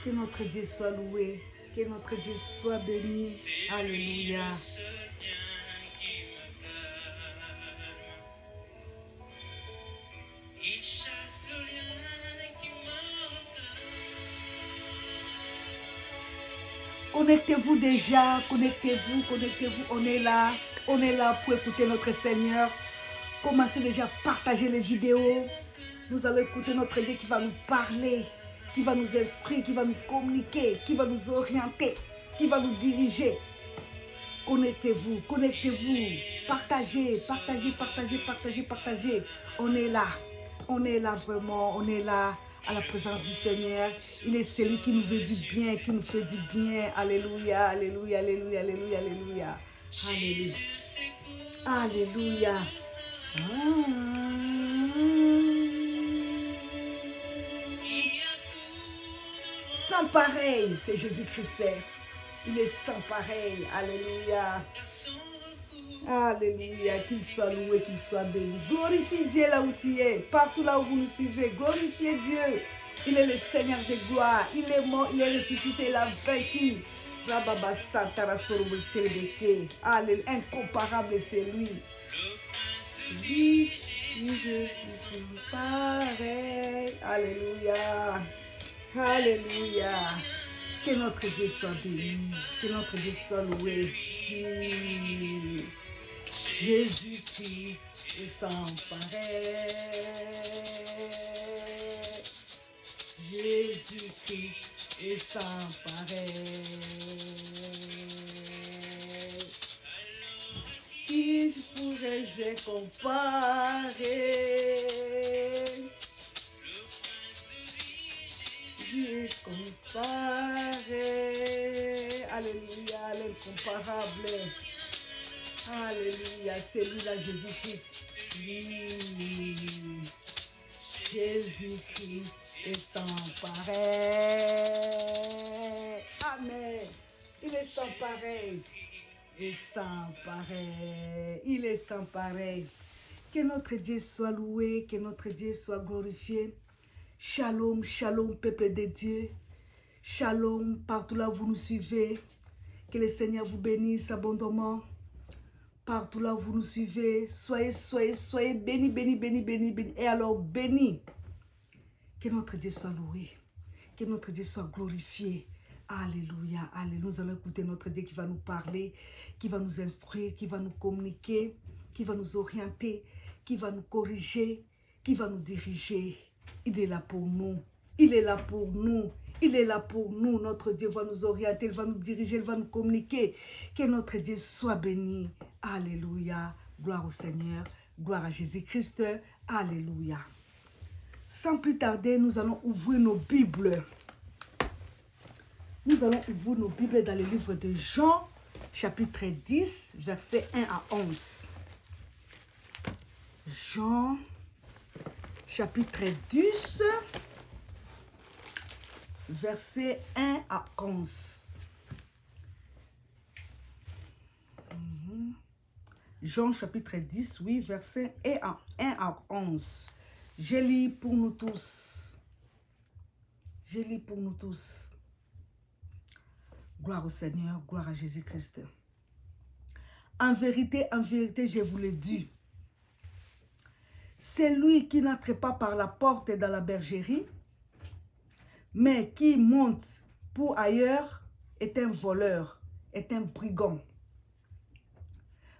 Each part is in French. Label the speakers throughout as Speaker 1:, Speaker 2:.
Speaker 1: Que notre Dieu soit loué. Que notre Dieu soit béni. Alléluia. Connectez-vous déjà, connectez-vous, on est là pour écouter notre Seigneur. Commencez déjà à partager les vidéos. Nous allons écouter notre Dieu qui va nous parler, qui va nous instruire, qui va nous communiquer, qui va nous orienter, qui va nous diriger. Connectez-vous, partagez. On est là vraiment, on est là à la présence du Seigneur. Il est celui qui nous veut du bien, qui nous fait du bien. Alléluia, alléluia, alléluia, alléluia, alléluia. Alléluia. Alléluia. Sans pareil, c'est Jésus-Christ. Il est sans pareil. Alléluia. Alléluia. Qu'il soit loué, qu'il soit béni. Glorifie Dieu là où tu es. Partout là où vous nous suivez. Glorifiez Dieu. Il est le Seigneur des gloires. Il est mort, il est ressuscité, il a vaincu. Alléluia. Incomparable, c'est lui. Pareil. Alléluia. Alléluia. Que notre Dieu soit béni. Que notre Dieu soit loué. Jésus-Christ est sans pareil. Jésus-Christ est sans pareil. Qui pourrais-je comparer? Dieu comparé. Alléluia, l'incomparable. Alléluia, c'est lui là, Jésus-Christ. Jésus-Christ est sans pareil. Amen. Il est sans pareil. Et sans pareil. Il est sans pareil. Que notre Dieu soit loué, que notre Dieu soit glorifié. Shalom, shalom, peuple de Dieu. Shalom, partout là où vous nous suivez. Que le Seigneur vous bénisse abondamment. Partout là où vous nous suivez. Soyez bénis, bénis, bénis, bénis, bénis. Et alors bénis. Que notre Dieu soit loué. Que notre Dieu soit glorifié. Alléluia, alléluia. Nous allons écouter notre Dieu qui va nous parler, qui va nous instruire, qui va nous communiquer, qui va nous orienter, qui va nous corriger, qui va nous diriger. Il est là pour nous. Il est là pour nous. Il est là pour nous. Notre Dieu va nous orienter, il va nous diriger, il va nous communiquer. Que notre Dieu soit béni. Alléluia. Gloire au Seigneur. Gloire à Jésus-Christ. Alléluia. Sans plus tarder, nous allons ouvrir nos Bibles. Nous allons ouvrir nos Bibles dans le livre de Jean, chapitre 10, versets 1 à 11. Jean, chapitre 10, versets 1 à 11. Jean, chapitre 10, oui, versets 1 à 11. Je lis pour nous tous. Je lis pour nous tous. Gloire au Seigneur, gloire à Jésus-Christ. En vérité, je vous le dis. Celui qui n'entre pas par la porte dans la bergerie, mais qui monte pour ailleurs, est un voleur, est un brigand.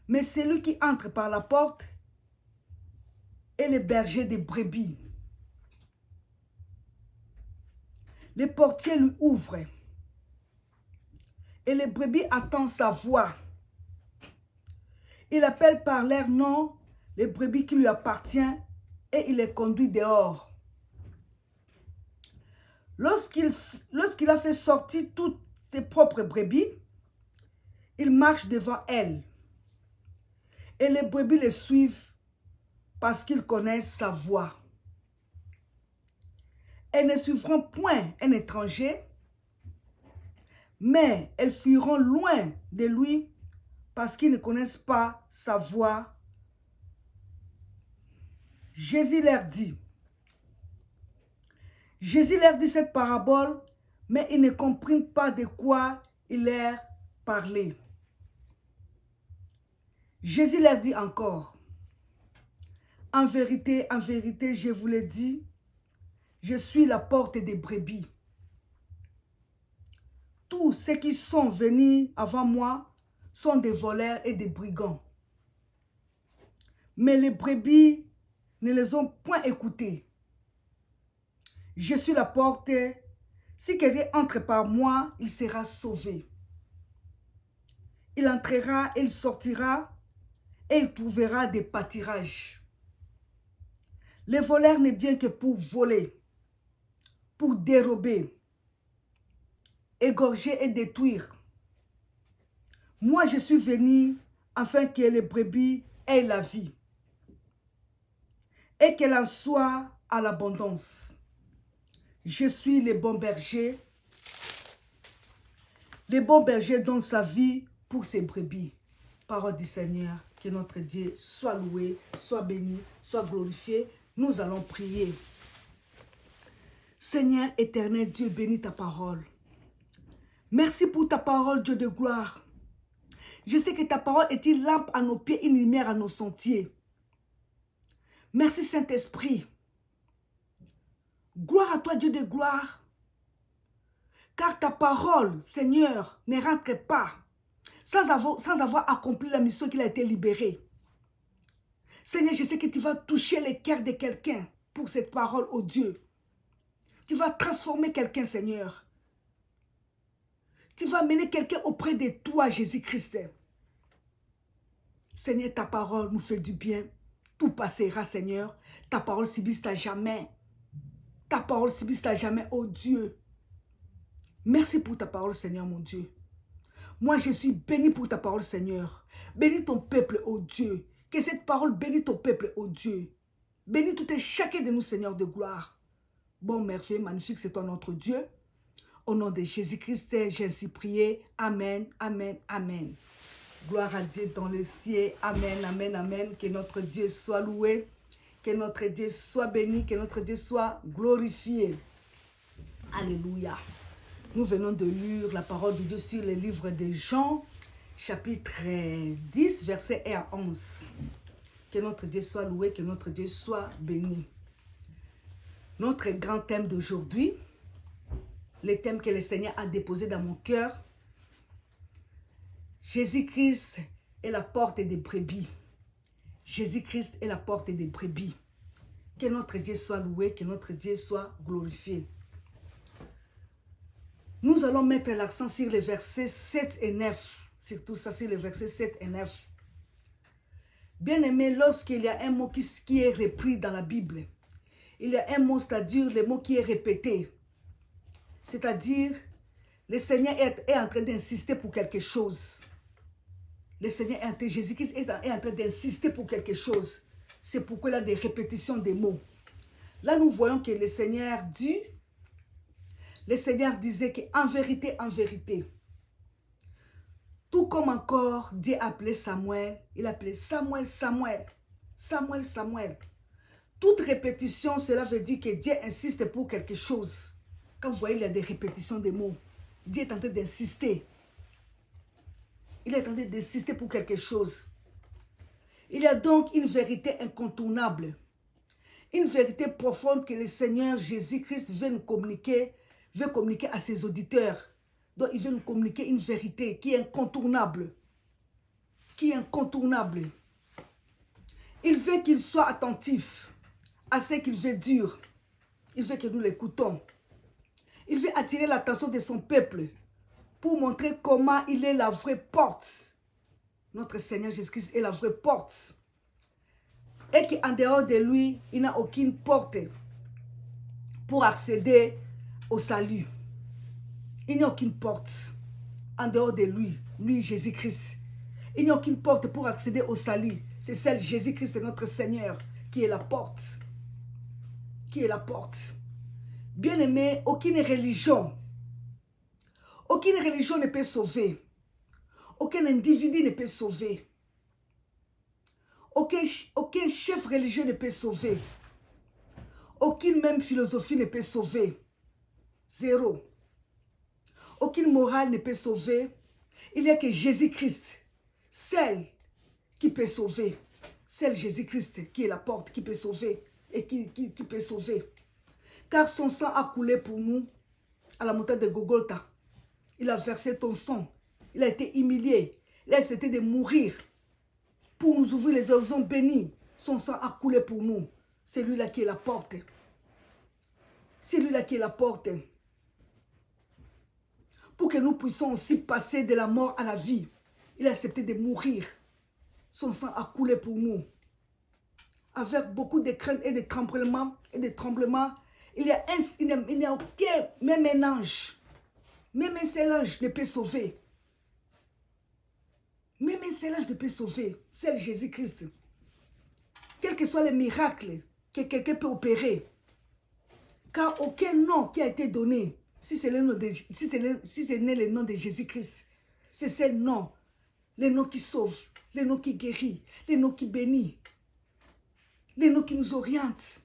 Speaker 1: Mais celui qui entre par la porte est le berger des brebis. Le portier lui ouvre. Et les brebis attendent sa voix. Il appelle par leur nom les brebis qui lui appartiennent et il les conduit dehors. Lorsqu'il a fait sortir toutes ses propres brebis, il marche devant elles. Et les brebis le suivent parce qu'ils connaissent sa voix. Elles ne suivront point un étranger, mais elles fuiront loin de lui parce qu'ils ne connaissent pas sa voix. Jésus leur dit cette parabole mais ils ne comprennent pas de quoi il leur parlait. Jésus leur dit encore, en vérité, je vous le dis, je suis la porte des brebis. Tous ceux qui sont venus avant moi sont des voleurs et des brigands. Mais les brebis ne les ont point écoutés. Je suis la porte. Si quelqu'un entre par moi, il sera sauvé. Il entrera, il sortira et il trouvera des pâtirages. Le voleur ne vient que pour voler, pour dérober, égorger et détruire. Moi, je suis venu afin que les brebis aient la vie et qu'elle en soit à l'abondance. Je suis le bon berger donne sa vie pour ses brebis. Parole du Seigneur, que notre Dieu soit loué, soit béni, soit glorifié. Nous allons prier. Seigneur éternel, Dieu bénis ta parole. Merci pour ta parole, Dieu de gloire. Je sais que ta parole est une lampe à nos pieds, une lumière à nos sentiers. Merci Saint-Esprit. Gloire à toi, Dieu de gloire. Car ta parole, Seigneur, ne rentre pas sans avoir accompli la mission qu'il a été libérée. Seigneur, je sais que tu vas toucher les cœurs de quelqu'un pour cette parole, oh Dieu. Tu vas transformer quelqu'un, Seigneur. Tu vas mener quelqu'un auprès de toi, Jésus-Christ. Seigneur, ta parole nous fait du bien. Tout passera, Seigneur. Ta parole subsiste à jamais. Ta parole subsiste à jamais, oh Dieu. Merci pour ta parole, Seigneur, mon Dieu. Moi, je suis béni pour ta parole, Seigneur. Bénis ton peuple, oh Dieu. Que cette parole bénisse ton peuple, oh Dieu. Bénis tout et chacun de nous, Seigneur de gloire. Bon, merveilleux, magnifique, c'est toi notre Dieu. Au nom de Jésus-Christ, j'ai ainsi prié. Amen, amen, amen. Gloire à Dieu dans le ciel. Amen, amen, amen. Que notre Dieu soit loué. Que notre Dieu soit béni. Que notre Dieu soit glorifié. Alléluia. Nous venons de lire la parole de Dieu sur le livre de Jean, chapitre 10, verset 1 à 11. Que notre Dieu soit loué, que notre Dieu soit béni. Notre grand thème d'aujourd'hui, le thème que le Seigneur a déposé dans mon cœur, Jésus-Christ est la porte des brebis. Jésus-Christ est la porte des brebis. Que notre Dieu soit loué, que notre Dieu soit glorifié. Nous allons mettre l'accent sur les versets 7 et 9. Surtout ça, sur les versets 7 et 9. Bien aimé, lorsqu'il y a un mot qui est repris dans la Bible, il y a un mot, c'est-à-dire le mot qui est répété. C'est-à-dire, le Seigneur est en train d'insister pour quelque chose. Le Seigneur Jésus-Christ est en train d'insister pour quelque chose. C'est pourquoi il y a des répétitions des mots. Là, nous voyons que le Seigneur disait qu'en vérité, tout comme encore Dieu appelait Samuel, il appelait Samuel, Samuel, Samuel, Samuel. Toute répétition, cela veut dire que Dieu insiste pour quelque chose. Quand vous voyez, il y a des répétitions des mots. Dieu est en train d'insister. Il est en train d'insister pour quelque chose. Il y a donc une vérité incontournable. Une vérité profonde que le Seigneur Jésus-Christ veut communiquer à ses auditeurs. Donc, il veut nous communiquer une vérité qui est incontournable. Qui est incontournable. Il veut qu'il soit attentif à ce qu'il veut dire. Il veut que nous l'écoutons. Il veut attirer l'attention de son peuple pour montrer comment il est la vraie porte. Notre Seigneur Jésus-Christ est la vraie porte. Et qu'en dehors de lui, il n'y a aucune porte pour accéder au salut. Il n'y a aucune porte en dehors de lui, Jésus-Christ. Il n'y a aucune porte pour accéder au salut. C'est celle Jésus-Christ, notre Seigneur, qui est la porte. Qui est la porte. Bien aimé, aucune religion ne peut sauver. Aucun individu ne peut sauver. Aucun chef religieux ne peut sauver. Aucune même philosophie ne peut sauver. Zéro. Aucune morale ne peut sauver. Il n'y a que Jésus-Christ, celle qui peut sauver. Celle Jésus-Christ qui est la porte, qui peut sauver et qui peut sauver. Car son sang a coulé pour nous à la montagne de Golgotha. Il a versé ton sang. Il a été humilié. Il a accepté de mourir pour nous ouvrir les horizons bénis. Son sang a coulé pour nous. C'est lui-là qui est la porte. C'est lui-là qui est la porte. Pour que nous puissions aussi passer de la mort à la vie. Il a accepté de mourir. Son sang a coulé pour nous. Avec beaucoup de craintes et de tremblements, il n'y a aucun, même un ange, même un seul ange ne peut sauver. Même un seul ange ne peut sauver. C'est Jésus-Christ. Quels que soient les miracles que quelqu'un peut opérer, car aucun nom qui a été donné, si c'est le nom de Jésus-Christ, c'est ce nom, le nom qui sauve, le nom qui guérit, le nom qui bénit, le nom qui nous oriente,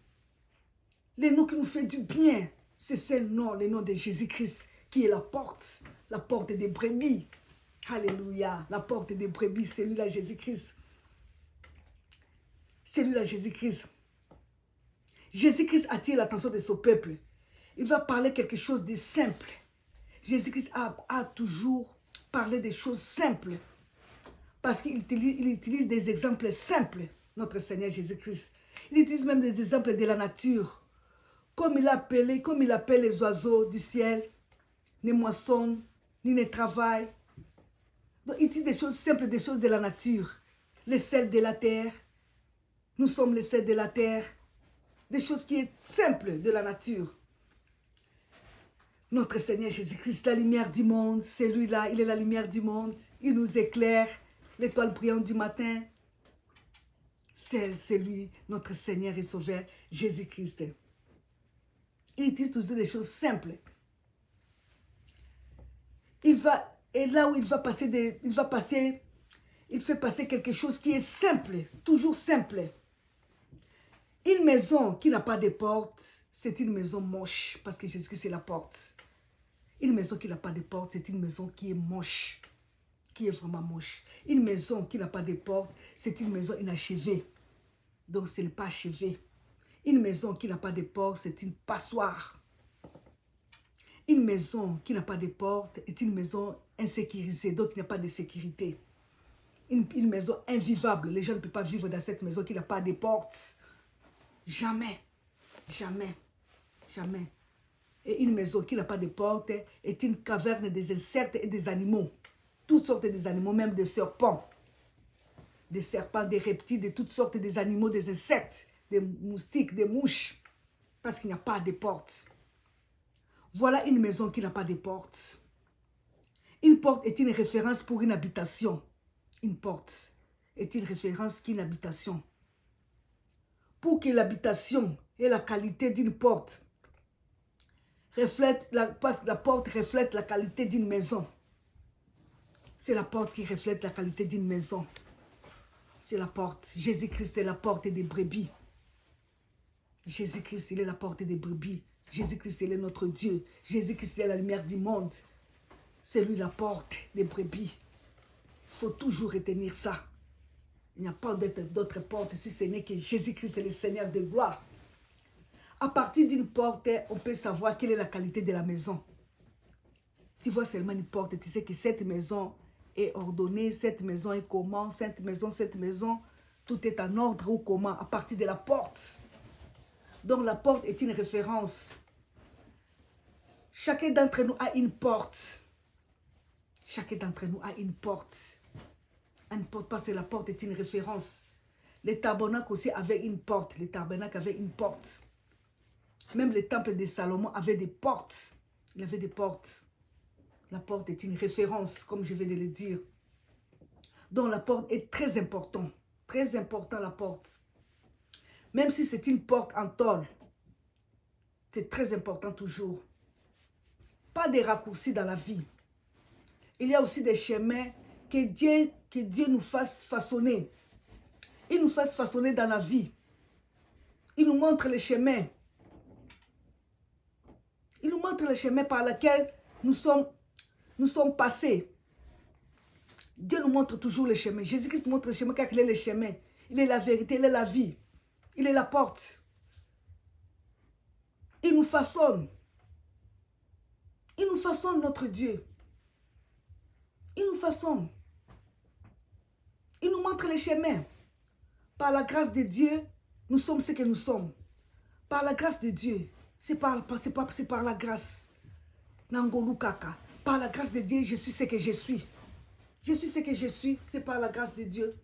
Speaker 1: le nom qui nous fait du bien. C'est ce nom, le nom de Jésus-Christ, qui est la porte des brebis. Alléluia, la porte des brebis, c'est lui là Jésus-Christ. C'est lui là Jésus-Christ. Jésus-Christ attire l'attention de son peuple. Il va parler quelque chose de simple. Jésus-Christ a toujours parlé des choses simples. Parce qu'il utilise des exemples simples, notre Seigneur Jésus-Christ. Il utilise même des exemples de la nature. Comme il appelle les oiseaux du ciel, ne moissonnent, ni ne travaillent. Donc il utilise des choses simples, des choses de la nature. Les sels de la terre. Nous sommes les sels de la terre. Des choses qui sont simples de la nature. Notre Seigneur Jésus-Christ, la lumière du monde, c'est lui-là, il est la lumière du monde. Il nous éclaire, l'étoile brillante du matin. C'est lui, notre Seigneur et Sauveur, Jésus-Christ. Il utilise toujours des choses simples. Et là où il fait passer quelque chose qui est simple, toujours simple. Une maison qui n'a pas de porte, c'est une maison moche, parce que Jésus-Christ c'est la porte. Une maison qui n'a pas de porte, c'est une maison qui est moche, qui est vraiment moche. Une maison qui n'a pas de porte, c'est une maison inachevée. Donc ce n'est pas achevé. Une maison qui n'a pas de porte, c'est une passoire. Une maison qui n'a pas de porte est une maison insécurisée, donc il n'y a pas de sécurité. Une maison invivable, les gens ne peuvent pas vivre dans cette maison qui n'a pas de porte. Jamais, jamais, jamais. Et une maison qui n'a pas de porte est une caverne des insectes et des animaux. Toutes sortes d'animaux, même des serpents. Des serpents, des reptiles, de toutes sortes d'animaux, des insectes, des moustiques, des mouches. Parce qu'il n'y a pas de porte. Voilà une maison qui n'a pas de porte. Une porte est une référence pour une habitation. Une porte est une référence qu'une habitation. Pour que l'habitation ait la qualité d'une porte, parce que la porte reflète la qualité d'une maison. C'est la porte qui reflète la qualité d'une maison. C'est la porte. Jésus-Christ est la porte des brebis. Jésus-Christ, il est la porte des brebis. Jésus-Christ, il est notre Dieu. Jésus-Christ, il est la lumière du monde. C'est lui la porte des brebis. Il faut toujours retenir ça. Il n'y a pas d'autre porte si ce n'est que Jésus-Christ est le Seigneur de gloire. À partir d'une porte, on peut savoir quelle est la qualité de la maison. Tu vois seulement une porte, tu sais que cette maison est ordonnée, cette maison est comment, cette maison, tout est en ordre ou comment, à partir de la porte. Donc la porte est une référence. Chacun d'entre nous a une porte. Chacun d'entre nous a une porte. Une porte parce que la porte est une référence. Les tabernacles aussi avaient une porte. Les tabernacles avaient une porte. Même le temple de Salomon avait des portes. Il avait des portes. La porte est une référence, comme je viens de le dire. Donc la porte est très importante. Très important la porte. Même si c'est une porte en tôle, c'est très important toujours. Pas de raccourcis dans la vie. Il y a aussi des chemins que Dieu nous fasse façonner. Il nous fasse façonner dans la vie. Il nous montre les chemins. Il nous montre les chemins par lesquels nous sommes nous sommes passés. Dieu nous montre toujours le chemin. Jésus-Christ nous montre le chemin car il est le chemin. Il est la vérité, il est la vie. Il est la porte. Il nous façonne. Il nous façonne, notre Dieu. Il nous façonne. Il nous montre le chemin. Par la grâce de Dieu, nous sommes ce que nous sommes. Par la grâce de Dieu, c'est par la grâce. Nangolu Kaka. Par la grâce de Dieu, je suis ce que je suis. Je suis ce que je suis, c'est par la grâce de Dieu.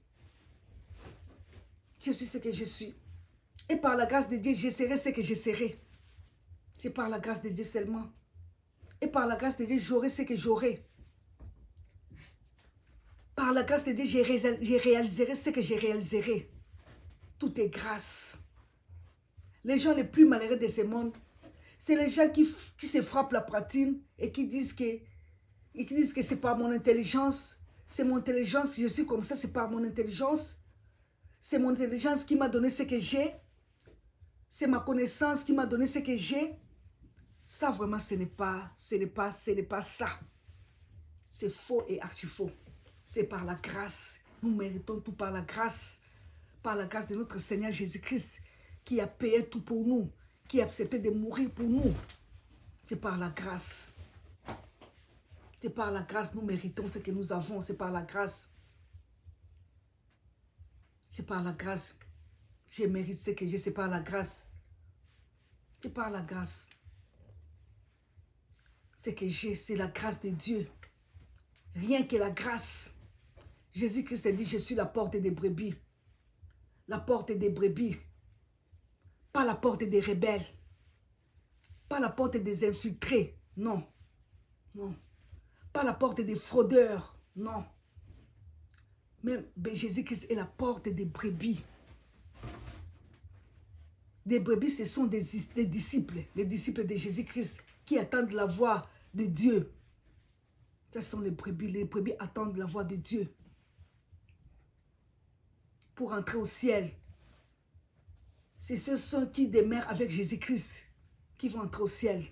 Speaker 1: Je suis ce que je suis. Et par la grâce de Dieu, je serai ce que je serai. C'est par la grâce de Dieu seulement. Et par la grâce de Dieu, j'aurai ce que j'aurai. Par la grâce de Dieu, je réaliserai ce que je réaliserai. Tout est grâce. Les gens les plus malheureux de ce monde, c'est les gens qui se frappent la poitrine et qui disent que c'est par mon intelligence. C'est mon intelligence, je suis comme ça, c'est par mon intelligence. C'est mon intelligence qui m'a donné ce que j'ai. C'est ma connaissance qui m'a donné ce que j'ai. Ça, vraiment, ce n'est pas ça. C'est faux et archi-faux. C'est par la grâce. Nous méritons tout par la grâce. Par la grâce de notre Seigneur Jésus-Christ, qui a payé tout pour nous, qui a accepté de mourir pour nous. C'est par la grâce. C'est par la grâce, nous méritons ce que nous avons. C'est par la grâce. C'est par la grâce. Je mérite ce que j'ai, c'est par la grâce. C'est par la grâce. Ce que j'ai, c'est la grâce de Dieu. Rien que la grâce. Jésus-Christ a dit, je suis la porte des brebis. La porte des brebis. Pas la porte des rebelles. Pas la porte des infiltrés. Non. Non. Pas la porte des fraudeurs. Non. Mais Jésus-Christ est la porte des brebis. Des brebis, ce sont des disciples. Les disciples de Jésus-Christ qui attendent la voix de Dieu. Ce sont les brebis. Les brebis attendent la voix de Dieu. Pour entrer au ciel. C'est ceux qui demeurent avec Jésus-Christ qui vont entrer au ciel.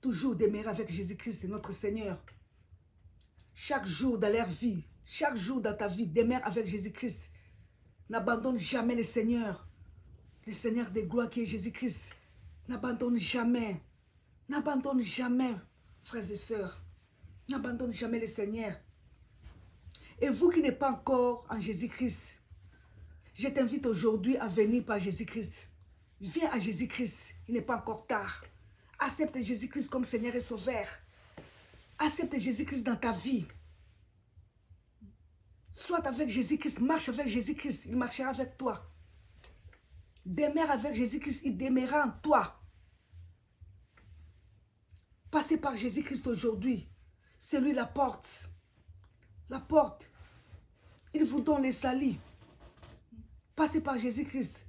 Speaker 1: Toujours demeurer avec Jésus-Christ, notre Seigneur. Chaque jour dans leur vie, chaque jour dans ta vie, demeure avec Jésus-Christ. N'abandonne jamais le Seigneur. Le Seigneur des gloires qui est Jésus-Christ. N'abandonne jamais. N'abandonne jamais, frères et sœurs. N'abandonne jamais le Seigneur. Et vous qui n'êtes pas encore en Jésus-Christ, je t'invite aujourd'hui à venir par Jésus-Christ. Viens à Jésus-Christ. Il n'est pas encore tard. Accepte Jésus-Christ comme Seigneur et Sauveur. Accepte Jésus-Christ dans ta vie. Sois avec Jésus-Christ. Marche avec Jésus-Christ. Il marchera avec toi. Demeure avec Jésus-Christ. Il demeurera en toi. Passez par Jésus-Christ aujourd'hui. C'est lui la porte. La porte. Il vous donne les salis. Passez par Jésus-Christ.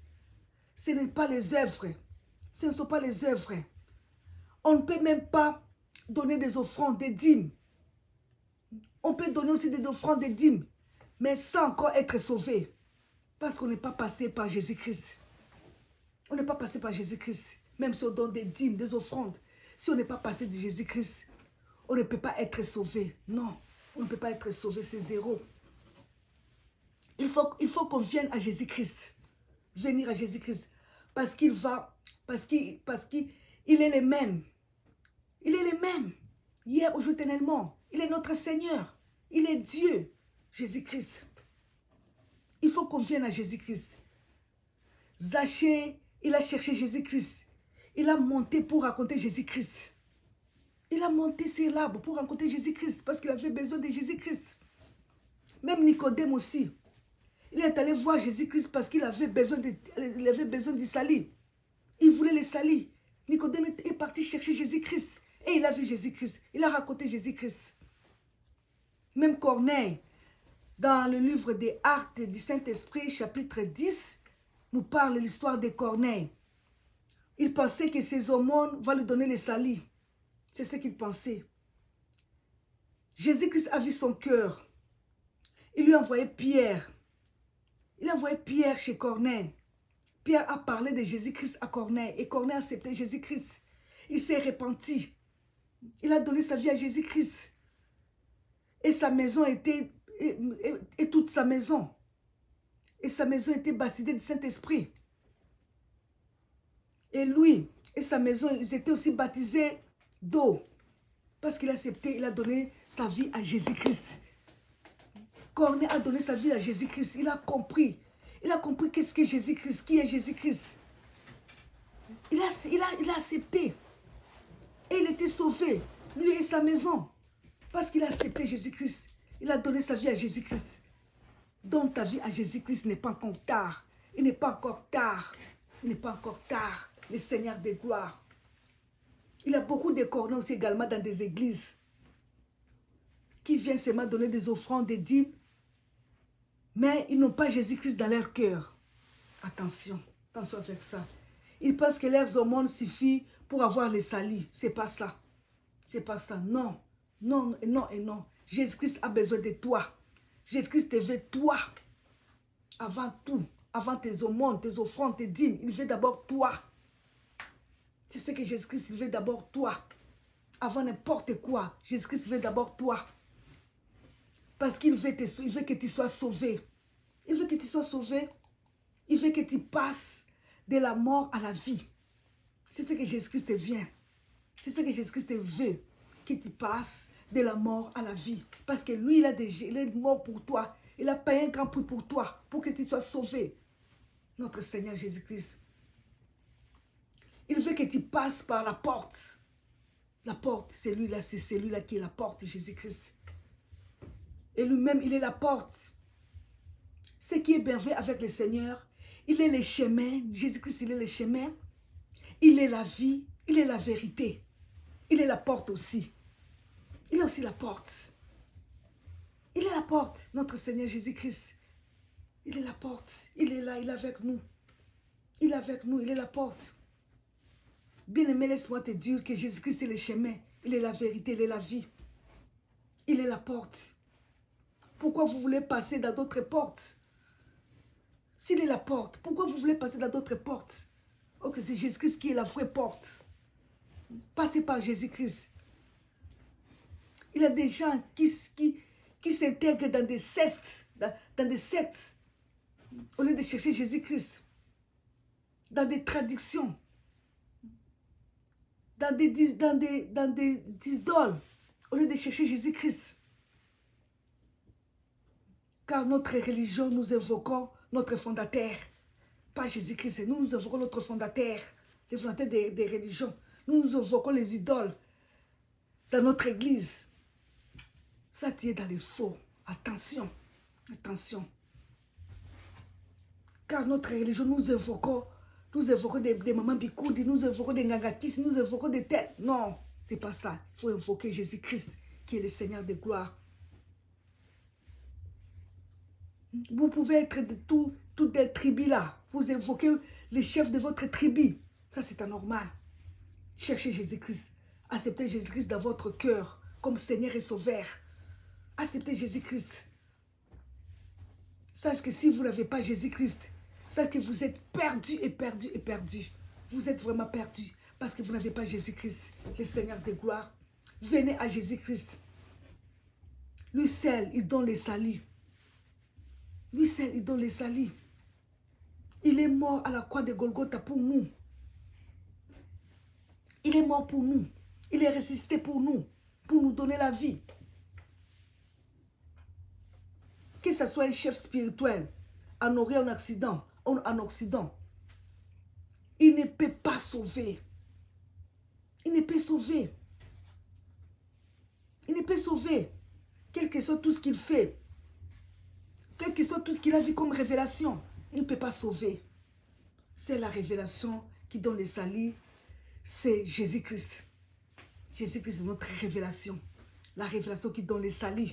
Speaker 1: Ce n'est pas les œuvres. Ce ne sont pas les œuvres. On ne peut même pas donner des offrandes, des dîmes. On peut donner aussi des offrandes, des dîmes, mais sans encore être sauvé. Parce qu'on n'est pas passé par Jésus-Christ. On n'est pas passé par Jésus-Christ. Même si on donne des dîmes, des offrandes. Si on n'est pas passé de Jésus-Christ, on ne peut pas être sauvé. Non, on ne peut pas être sauvé, c'est zéro. Il faut qu'on vienne à Jésus-Christ. Venir à Jésus-Christ. Parce qu'il est le même. Il est le même. Hier, aujourd'hui, éternellement. Il est notre Seigneur. Il est Dieu. Jésus-Christ. Il faut qu'on vienne à Jésus-Christ. Zachée, il a cherché Jésus-Christ. Il a monté pour raconter Jésus-Christ. Il a monté sur l'arbre pour rencontrer Jésus-Christ parce qu'il avait besoin de Jésus-Christ. Même Nicodème aussi. Il est allé voir Jésus-Christ parce qu'il avait besoin du salut. Il voulait le salut. Nicodème est parti chercher Jésus-Christ. Et il a vu Jésus-Christ. Il a raconté Jésus-Christ. Même Corneille, dans le livre des Actes du Saint-Esprit, chapitre 10, nous parle l'histoire de Corneille. Il pensait que ses aumônes vont lui donner le salut. C'est ce qu'il pensait. Jésus-Christ a vu son cœur. Il lui a envoyé Pierre. Il a envoyé Pierre chez Corneille. Pierre a parlé de Jésus-Christ à Corneille. Et Corneille a accepté Jésus-Christ. Il s'est repenti. Il a donné sa vie à Jésus-Christ. Et sa maison était, et toute sa maison. Et sa maison était baptisée du Saint-Esprit. Et lui et sa maison, ils étaient aussi baptisés d'eau. Parce qu'il a accepté, il a donné sa vie à Jésus-Christ. Corneille a donné sa vie à Jésus-Christ. Il a compris. Il a compris qu'est-ce que Jésus-Christ, qui est Jésus-Christ. Il a accepté. Et il était sauvé, lui et sa maison. Parce qu'il a accepté Jésus-Christ. Il a donné sa vie à Jésus-Christ. Donne ta vie à Jésus-Christ, il n'est pas encore tard. Il n'est pas encore tard. Il n'est pas encore tard. Le Seigneur des gloires. Il y a beaucoup de corneilles aussi également dans des églises qui viennent seulement donner des offrandes, des dîmes, mais ils n'ont pas Jésus-Christ dans leur cœur. Attention, attention avec ça. Ils pensent que leurs aumônes suffisent pour avoir les salis. C'est pas ça. C'est pas ça. Non, non, non et non. Jésus-Christ a besoin de toi. Jésus-Christ te veut toi. Avant tout, avant tes aumônes, tes offrandes, tes dîmes, il veut d'abord toi. C'est ce que Jésus-Christ veut d'abord toi. Avant n'importe quoi, Jésus-Christ veut d'abord toi. Parce qu'il veut, il veut que tu sois sauvé. Il veut que tu sois sauvé. Il veut que tu passes de la mort à la vie. C'est ce que Jésus-Christ vient. C'est ce que Jésus-Christ veut. Que tu passes de la mort à la vie. Parce que lui, il est mort pour toi. Il a payé un grand prix pour toi. Pour que tu sois sauvé. Notre Seigneur Jésus-Christ. Il veut que tu passes par la porte. La porte, c'est celui-là qui est la porte, Jésus-Christ. Et lui-même, il est la porte. Ce qui est merveilleux avec le Seigneur, il est le chemin. Jésus-Christ, il est le chemin. Il est la vie. Il est la vérité. Il est la porte aussi. Il est aussi la porte. Il est la porte, notre Seigneur Jésus-Christ. Il est la porte. Il est là, il est avec nous. Il est avec nous, il est la porte. Bien-aimé, laisse-moi te dire que Jésus-Christ est le chemin, il est la vérité, il est la vie. Il est la porte. Pourquoi vous voulez passer dans d'autres portes? S'il est la porte, pourquoi vous voulez passer dans d'autres portes? Ok, c'est Jésus-Christ qui est la vraie porte. Passez par Jésus-Christ. Il y a des gens qui s'intègrent dans des sectes, dans des sectes, au lieu de chercher Jésus-Christ. Dans des traductions. Dans des idoles, au lieu de chercher Jésus-Christ. Car notre religion, nous évoquons notre fondateur. Pas Jésus-Christ, nous évoquons notre fondateur. Le fondateur des religions. Nous évoquons les idoles dans notre église. Ça, tu es dans les faux. Attention, attention. Car notre religion, nous évoquons des mamans bikoudi, nous évoquons des ngangakis, nous évoquons des têtes. Non, c'est pas ça. Il faut invoquer Jésus-Christ, qui est le Seigneur de gloire. Vous pouvez être de toutes les tribus là. Vous évoquez les chefs de votre tribu. Ça, c'est anormal. Cherchez Jésus-Christ. Acceptez Jésus-Christ dans votre cœur comme Seigneur et Sauveur. Acceptez Jésus-Christ. Sache que si vous n'avez pas Jésus-Christ, sachez que vous êtes perdu et perdu et perdu. Vous êtes vraiment perdu parce que vous n'avez pas Jésus-Christ, le Seigneur de gloire. Venez à Jésus-Christ. Lui seul, il donne les saluts. Lui seul, il donne les saluts. Il est mort à la croix de Golgotha pour nous. Il est mort pour nous. Il est ressuscité pour nous donner la vie. Que ce soit un chef spirituel, en Orient, en Occident, il ne peut pas sauver. Il ne peut sauver. Il ne peut sauver. Quel que soit tout ce qu'il fait, quel que soit tout ce qu'il a vu comme révélation, il ne peut pas sauver. C'est la révélation qui donne les saluts. C'est Jésus-Christ. Jésus-Christ est notre révélation. La révélation qui donne les saluts.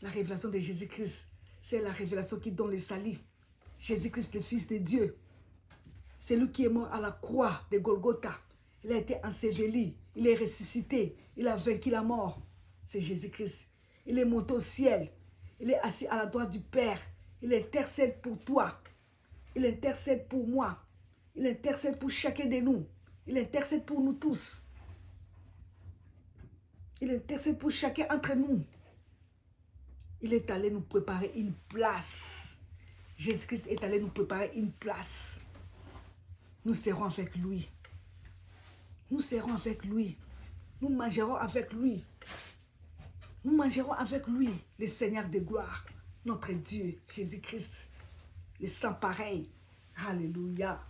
Speaker 1: La révélation de Jésus-Christ, c'est la révélation qui donne les saluts. Jésus-Christ, le Fils de Dieu. C'est lui qui est mort à la croix de Golgotha. Il a été enseveli. Il est ressuscité. Il a vaincu la mort. C'est Jésus-Christ. Il est monté au ciel. Il est assis à la droite du Père. Il intercède pour toi. Il intercède pour moi. Il intercède pour chacun de nous. Il intercède pour nous tous. Il intercède pour chacun entre nous. Il est allé nous préparer une place. Jésus-Christ est allé nous préparer une place. Nous serons avec lui. Nous serons avec lui. Nous mangerons avec lui. Nous mangerons avec lui, le Seigneur de gloire, notre Dieu, Jésus-Christ, le sang pareil. Alléluia.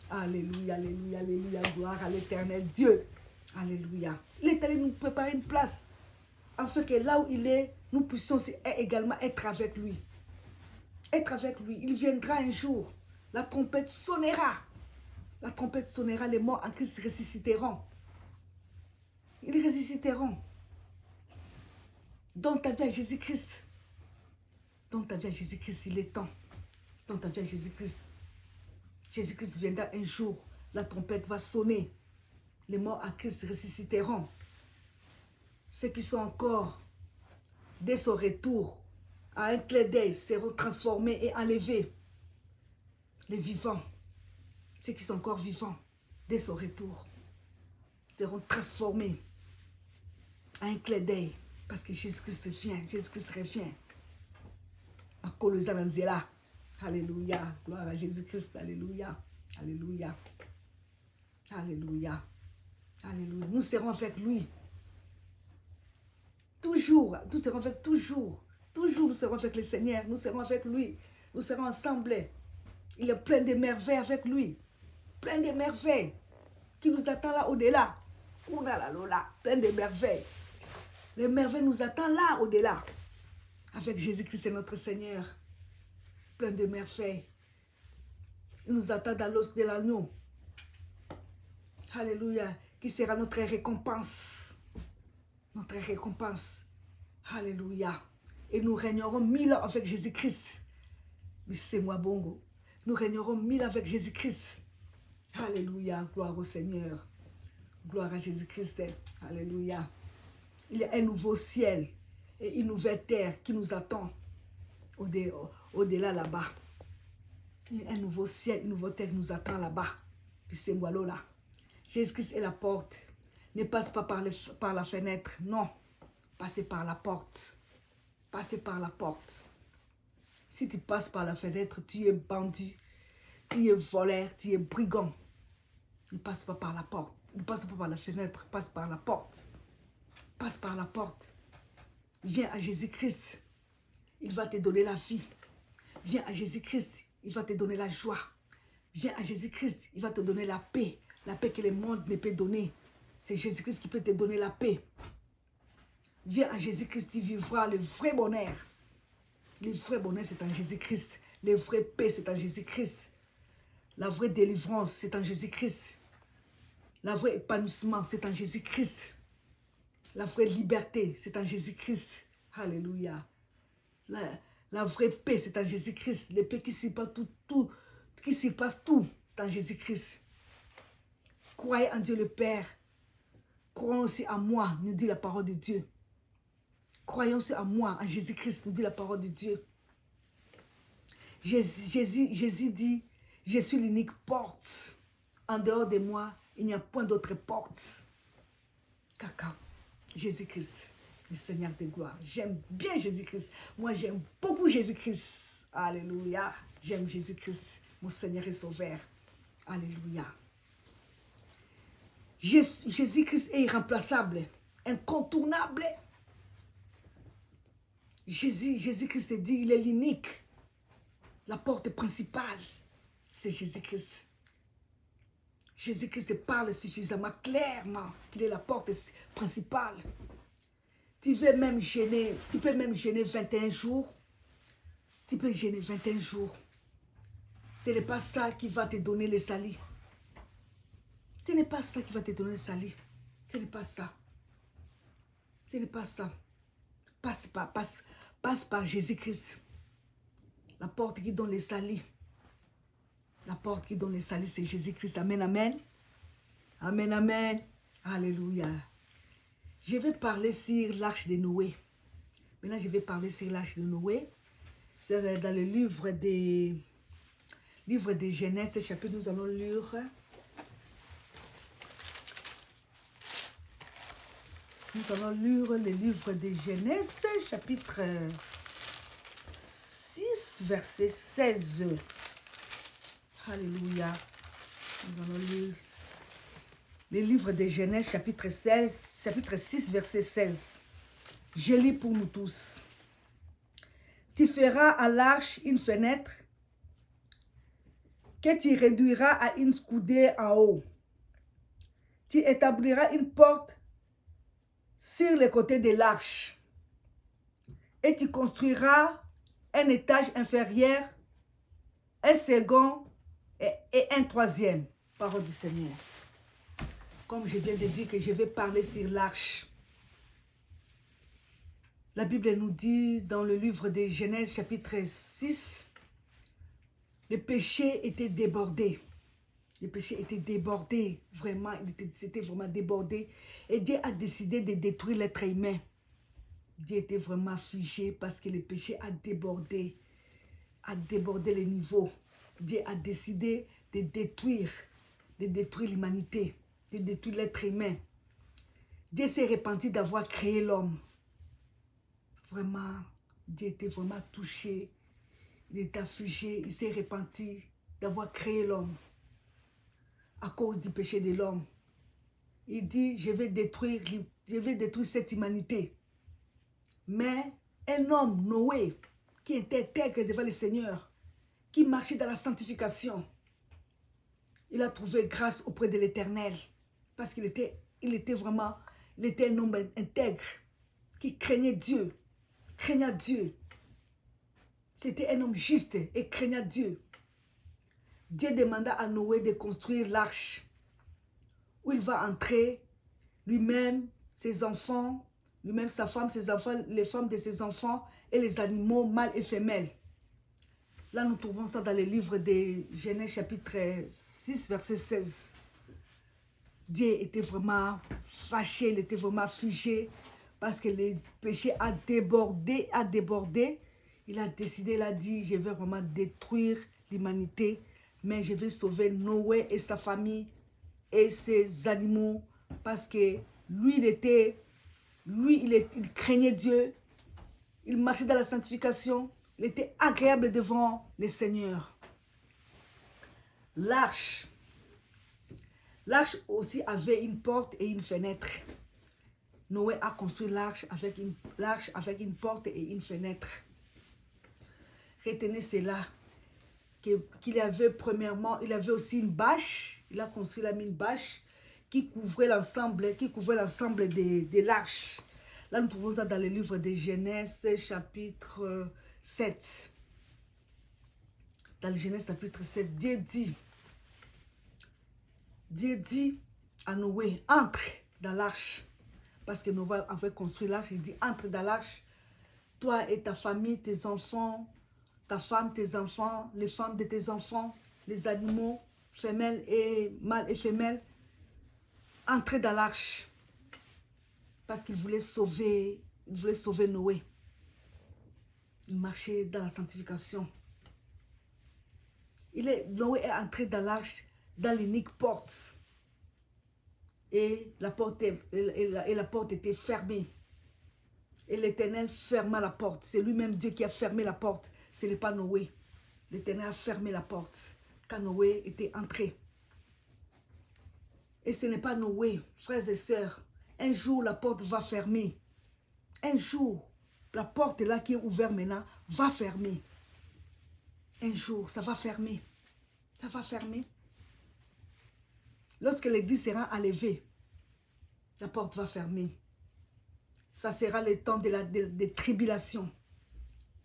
Speaker 1: Alléluia, alléluia, alléluia. Gloire à l'éternel Dieu. Alléluia. Il est allé nous préparer une place. En ce que là où il est, nous puissions également être avec lui. Être avec lui. Il viendra un jour. La trompette sonnera. La trompette sonnera. Les morts en Christ ressusciteront. Ils ressusciteront. Dans ta vie à Jésus-Christ. Dans ta vie à Jésus-Christ, il est temps. Dans ta vie à Jésus-Christ. Jésus-Christ viendra un jour. La trompette va sonner. Les morts en Christ ressusciteront. Ceux qui sont encore, dès son retour, à un clin d'œil, seront transformés et enlevés. Les vivants, ceux qui sont encore vivants, dès son retour, seront transformés à un clin d'œil. Parce que Jésus-Christ vient, Jésus-Christ revient. À Colossanzela. Alléluia. Gloire à Jésus-Christ. Alléluia. Alléluia. Alléluia. Alléluia. Nous serons avec lui. Toujours. Nous serons avec toujours. Toujours nous serons avec le Seigneur. Nous serons avec lui. Nous serons ensemble. Il est plein de merveilles avec lui. Plein de merveilles qui nous attendent là au-delà. Plein de merveilles. Les merveilles nous attendent là au-delà. Avec Jésus-Christ et notre Seigneur. Plein de merveilles. Il nous attend dans l'os de l'agneau. Alléluia. Qui sera notre récompense. Notre récompense. Alléluia. Et nous régnerons 1000 ans avec Jésus-Christ. Mais c'est moi bongo. Nous régnerons 1000 ans avec Jésus-Christ. Alléluia. Gloire au Seigneur. Gloire à Jésus-Christ. Alléluia. Il y a un nouveau ciel et une nouvelle terre qui nous attend au-delà là-bas. Il y a un nouveau ciel, une nouvelle terre qui nous attend là-bas. Puis c'est moi là. Jésus-Christ est la porte. Ne passe pas par la fenêtre. Non. Passez par la porte. Passez par la porte. Si tu passes par la fenêtre, tu es bandit. Tu es voleur. Tu es brigand. Ne passe pas par la porte. Ne passe pas par la fenêtre. Passe par la porte. Passe par la porte. Viens à Jésus-Christ. Il va te donner la vie. Viens à Jésus-Christ. Il va te donner la joie. Viens à Jésus-Christ. Il va te donner la paix. La paix que le monde ne peut donner. C'est Jésus-Christ qui peut te donner la paix. Viens à Jésus-Christ. Tu vivras le vrai bonheur. Le vrai bonheur, c'est en Jésus-Christ. Le vrai paix, c'est en Jésus-Christ. La vraie délivrance, c'est en Jésus-Christ. La vraie épanouissement, c'est en Jésus-Christ. La vraie liberté, c'est en Jésus-Christ. Alléluia. La vraie paix, c'est en Jésus-Christ. La paix qui surpasse tout, c'est en Jésus-Christ. Croyez en Dieu le Père. Croyons aussi en moi, nous dit la parole de Dieu. Croyons aussi en moi, en Jésus-Christ, nous dit la parole de Dieu. Jésus dit, je suis l'unique porte. En dehors de moi, il n'y a point d'autre porte. Caca. Jésus-Christ, le Seigneur de gloire. J'aime bien Jésus-Christ. Moi, j'aime beaucoup Jésus-Christ. Alléluia. J'aime Jésus-Christ, mon Seigneur et Sauveur. Alléluia. Jésus-Christ est irremplaçable, incontournable. Jésus-Christ dit, il est l'unique. La porte principale, c'est Jésus-Christ. Jésus-Christ te parle suffisamment clairement qu'il est la porte principale. Tu peux même jeûner 21 jours. Tu peux jeûner 21 jours. Ce n'est pas ça qui va te donner le salut. Ce n'est pas ça qui va te donner le salut. Ce n'est pas ça. Ce n'est pas ça. Passe par Jésus-Christ. La porte qui donne le salut. La porte qui donne le salut, c'est Jésus-Christ. Amen, amen. Amen, amen. Alléluia. Je vais parler sur l'arche de Noé. Maintenant, je vais parler sur l'arche de Noé. C'est dans le livre de Genèse, chapitre, nous allons lire. Nous allons lire le livre de Genèse, chapitre 6, verset 16. Alléluia. Nous allons lire le livre de Genèse, chapitre 6, verset 16. Je lis pour nous tous. Tu feras à l'arche une fenêtre que tu réduiras à une coudée en haut. Tu établiras une porte sur le côté de l'arche et tu construiras un étage inférieur, un second et un troisième. Parole du Seigneur. Comme je viens de dire que je vais parler sur l'arche. La Bible nous dit dans le livre de Genèse chapitre 6, le péché était débordé. Le péché était débordé, vraiment, c'était vraiment débordé. Et Dieu a décidé de détruire l'être humain. Dieu était vraiment figé parce que le péché a débordé les niveaux. Dieu a décidé de détruire l'humanité, de détruire l'être humain. Dieu s'est repenti d'avoir créé l'homme. Vraiment, Dieu était vraiment touché. Il était affligé, il s'est repenti d'avoir créé l'homme à cause du péché de l'homme. Il dit, je vais détruire cette humanité. Mais un homme, Noé, qui était intègre devant le Seigneur, qui marchait dans la sanctification, il a trouvé grâce auprès de l'Éternel. Parce qu'il était un homme intègre, qui craignait Dieu. C'était un homme juste et craignait Dieu. Dieu demanda à Noé de construire l'arche où il va entrer lui-même, ses enfants, lui-même sa femme, ses enfants, les femmes de ses enfants et les animaux mâles et femelles. Là, nous trouvons ça dans le livre de Genèse chapitre 6, verset 16. Dieu était vraiment fâché, il était vraiment figé parce que le péché a débordé. Il a décidé, il a dit, je vais vraiment détruire l'humanité, mais je vais sauver Noé et sa famille et ses animaux parce que lui, il craignait Dieu, il marchait dans la sanctification, il était agréable devant le Seigneur. L'arche aussi avait une porte et une fenêtre. Noé a construit l'arche avec une porte et une fenêtre. Retenez cela, qu'il avait premièrement, il avait aussi une bâche, il a construit une bâche qui couvrait l'ensemble de l'arche. Là, nous trouvons ça dans le livre de Genèse, chapitre 7. Dans le Genèse, chapitre 7, Dieu dit à Noé, entre dans l'arche. Parce que Noé avait construit l'arche, il dit, entre dans l'arche, toi et ta famille, tes enfants, ta femme, tes enfants, les femmes de tes enfants, les animaux, femelles et mâles et femelles, entrez dans l'arche. Parce qu'il voulait sauver Noé. Il marchait dans la sanctification. Noé est entré dans l'arche, dans l'unique porte. Et la porte était fermée. Et l'Éternel ferma la porte. C'est lui-même Dieu qui a fermé la porte. Ce n'est pas Noé. L'Éternel a fermé la porte quand Noé était entré. Et ce n'est pas Noé, frères et sœurs. Un jour, la porte va fermer. Un jour, la porte là qui est ouverte maintenant va fermer. Un jour, ça va fermer. Ça va fermer. Lorsque l'église sera enlevée, la porte va fermer. Ça sera le temps des tribulations.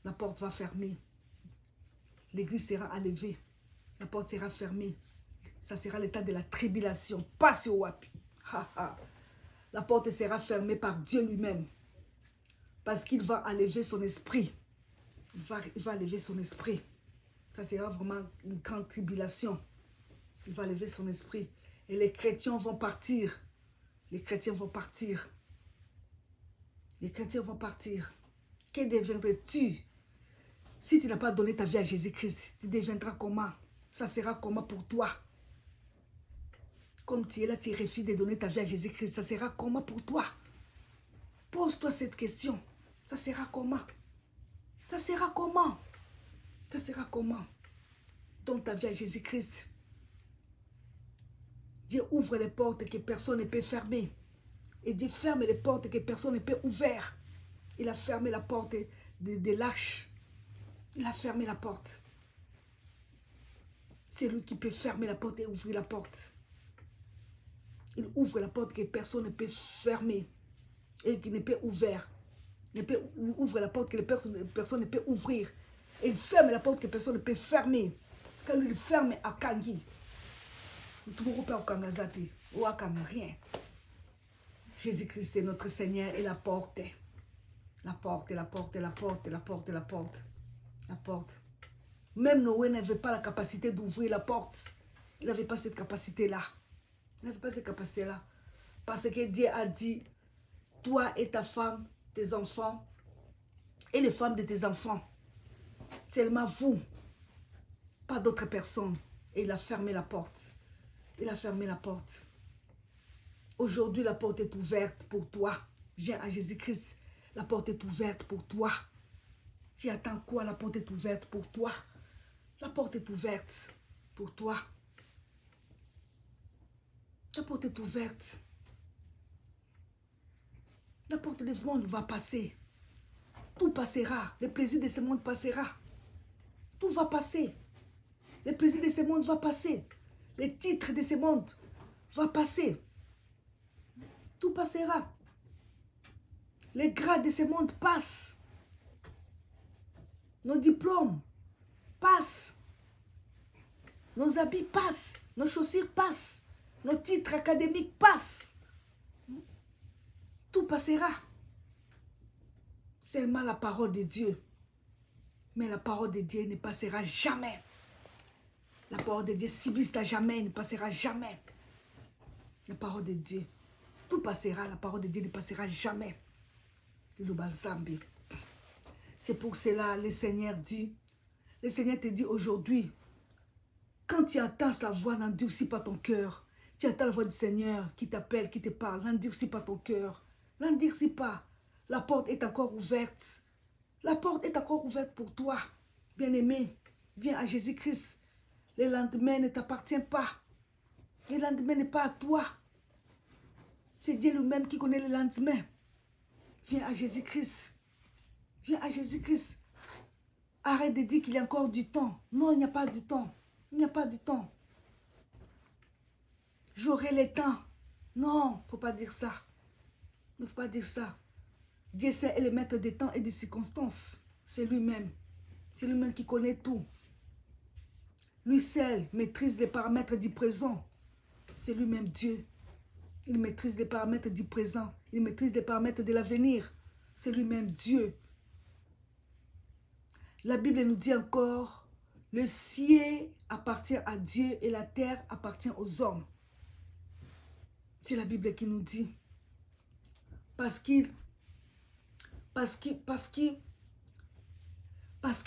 Speaker 1: La porte va fermer. L'église sera enlevée. La porte sera fermée. Ça sera le temps de la tribulation. Pas sur Wapi. La porte sera fermée par Dieu lui-même. Parce qu'il va enlever son esprit. Il va enlever son esprit. Ça sera vraiment une grande tribulation. Il va enlever son esprit. Et les chrétiens vont partir. Les chrétiens vont partir. Les chrétiens vont partir. Que deviendrais-tu si tu n'as pas donné ta vie à Jésus-Christ? Tu deviendras comment? Ça sera comment pour toi? Comme tu es là, tu refuses de donner ta vie à Jésus-Christ. Ça sera comment pour toi? Pose-toi cette question. Ça sera comment? Ça sera comment? Ça sera comment? Dans ta vie à Jésus-Christ. Dieu ouvre les portes que personne ne peut fermer. Et Dieu ferme les portes que personne ne peut ouvrir. Il a fermé la porte de l'arche. Il a fermé la porte. C'est lui qui peut fermer la porte et ouvrir la porte. Il ouvre la porte que personne ne peut fermer et qui ne peut ouvrir. Il ouvre la porte que personne ne peut ouvrir. Et il ferme la porte que personne ne peut fermer. Quand lui il ferme à Kangi, tout le monde peut Kangazati ou à rien. Jésus-Christ est notre Seigneur et la porte. La porte, la porte, la porte, la porte, la porte. La porte. Même Noé n'avait pas la capacité d'ouvrir la porte. Il n'avait pas cette capacité-là. Il n'avait pas cette capacité-là. Parce que Dieu a dit, toi et ta femme, tes enfants, et les femmes de tes enfants, seulement vous, pas d'autres personnes. Et il a fermé la porte. Il a fermé la porte. Aujourd'hui, la porte est ouverte pour toi. Viens à Jésus-Christ. La porte est ouverte pour toi. Tu attends quoi? La porte est ouverte pour toi. La porte est ouverte pour toi. La porte est ouverte. La porte de ce monde va passer. Tout passera. Le plaisir de ce monde passera. Tout va passer. Le plaisir de ce monde va passer. Les titres de ce monde va passer. Tout passera. Les grades de ce monde passent. Nos diplômes passent. Nos habits passent. Nos chaussures passent. Nos titres académiques passent. Tout passera. Seulement la parole de Dieu. Mais la parole de Dieu ne passera jamais. La parole de Dieu subsiste à jamais, ne passera jamais. La parole de Dieu. Tout passera, la parole de Dieu ne passera jamais. C'est pour cela le Seigneur dit, le Seigneur te dit aujourd'hui, quand tu entends sa voix, n'endurcis pas ton cœur. Tu entends la voix du Seigneur qui t'appelle, qui te parle, n'endurcis pas ton cœur. N'endurcis pas. La porte est encore ouverte. La porte est encore ouverte pour toi. Bien-aimé, viens à Jésus-Christ. Le lendemain ne t'appartient pas. Le lendemain n'est pas à toi. C'est Dieu lui-même qui connaît le lendemain. Viens à Jésus-Christ. Viens à Jésus-Christ. Arrête de dire qu'il y a encore du temps. Non, il n'y a pas du temps. Il n'y a pas du temps. J'aurai le temps. Non, il ne faut pas dire ça. Il ne faut pas dire ça. Dieu sait le maître des temps et des circonstances. C'est lui-même. C'est lui-même qui connaît tout. Lui seul maîtrise les paramètres du présent. C'est lui-même Dieu. Il maîtrise les paramètres du présent. Il maîtrise les paramètres de l'avenir. C'est lui-même Dieu. La Bible nous dit encore, le ciel appartient à Dieu et la terre appartient aux hommes. C'est la Bible qui nous dit. Parce que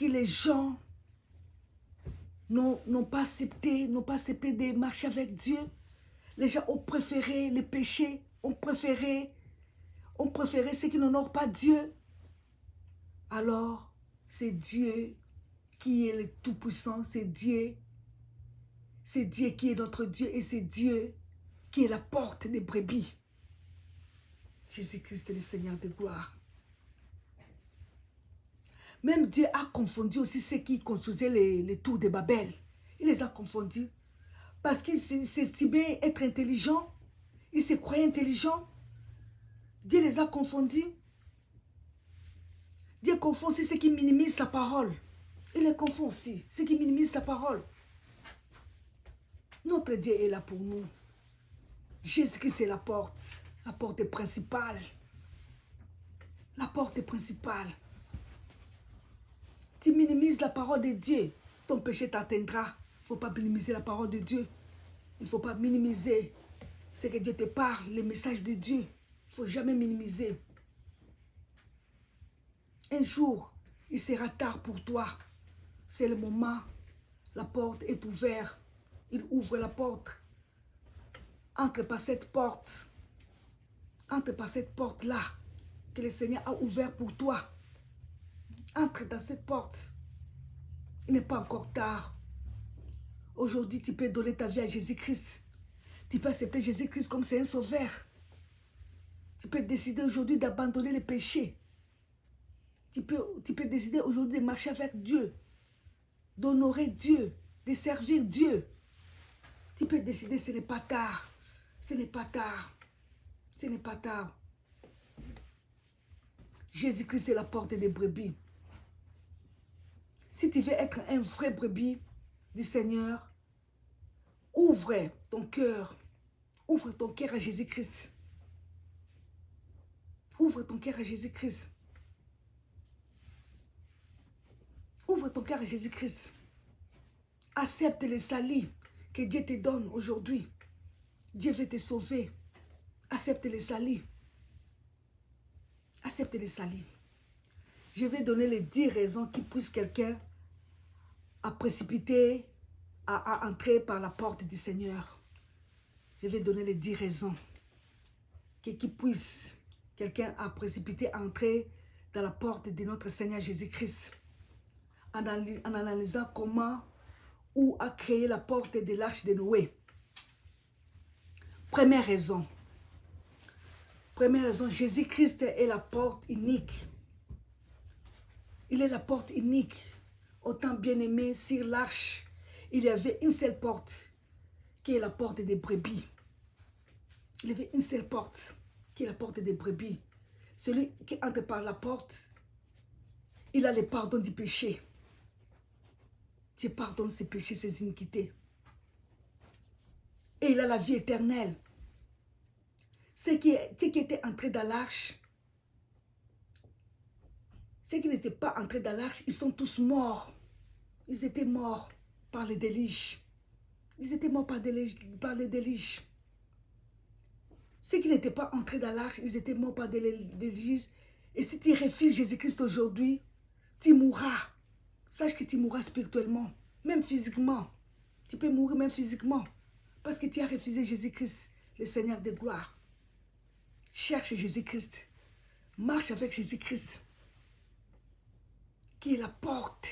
Speaker 1: les gens n'ont pas accepté de marcher avec Dieu. Les gens ont préféré les péchés, ont préféré ceux qui n'honorent pas Dieu. Alors, c'est Dieu qui est le Tout-Puissant, c'est Dieu qui est notre Dieu et c'est Dieu qui est la porte des brebis. Jésus-Christ est le Seigneur de gloire. Même Dieu a confondu aussi ceux qui construisaient les tours de Babel. Il les a confondus. Parce qu'ils s'estimaient être intelligents. Ils se croyaient intelligents. Dieu les a confondus. Dieu confond aussi ceux qui minimisent sa parole. Il les confond aussi, ceux qui minimisent sa parole. Notre Dieu est là pour nous. Jésus-Christ est la porte principale. La porte principale. Tu minimises la parole de Dieu, ton péché t'atteindra. Il ne faut pas minimiser la parole de Dieu. Il ne faut pas minimiser ce que Dieu te parle, le message de Dieu. Il ne faut jamais minimiser. Un jour, il sera tard pour toi. C'est le moment. La porte est ouverte. Il ouvre la porte. Entre par cette porte. Entre par cette porte-là que le Seigneur a ouvert pour toi. Entre dans cette porte. Il n'est pas encore tard. Aujourd'hui, tu peux donner ta vie à Jésus-Christ. Tu peux accepter Jésus-Christ comme c'est un sauveur. Tu peux décider aujourd'hui d'abandonner les péchés. Tu peux décider aujourd'hui de marcher avec Dieu, d'honorer Dieu, de servir Dieu. Tu peux décider, ce n'est pas tard. Ce n'est pas tard. Ce n'est pas tard. Jésus-Christ est la porte des brebis. Si tu veux être un vrai brebis du Seigneur, ouvre ton cœur. Ouvre ton cœur à Jésus-Christ. Ouvre ton cœur à Jésus-Christ. Ouvre ton cœur à Jésus-Christ. Accepte le salut que Dieu te donne aujourd'hui. Dieu veut te sauver. Accepte le salut. Accepte le salut. Je vais donner les 10 raisons qui poussent quelqu'un à précipiter, à entrer par la porte du Seigneur. Je vais donner les 10 raisons qui poussent quelqu'un à précipiter, à entrer dans la porte de notre Seigneur Jésus-Christ. En analysant comment ou a créé la porte de l'arche de Noé. Première raison. Première raison, Jésus-Christ est la porte unique. Il est la porte unique. Autant bien aimé, sur l'arche, il y avait une seule porte, qui est la porte des brebis. Il y avait une seule porte, qui est la porte des brebis. Celui qui entre par la porte, il a le pardon du péché. Dieu pardonne ses péchés, ses iniquités. Et il a la vie éternelle. Ceux qui étaient entrés dans l'arche, ceux qui n'étaient pas entrés dans l'arche, ils sont tous morts. Ils étaient morts par les déluges. Ils étaient morts par les déluges. Ceux qui n'étaient pas entrés dans l'arche, ils étaient morts par les déluges. Et si tu refuses Jésus-Christ aujourd'hui, tu mourras. Sache que tu mourras spirituellement, même physiquement. Tu peux mourir même physiquement. Parce que tu as refusé Jésus-Christ, le Seigneur de gloire. Cherche Jésus-Christ. Marche avec Jésus-Christ. Qui est la porte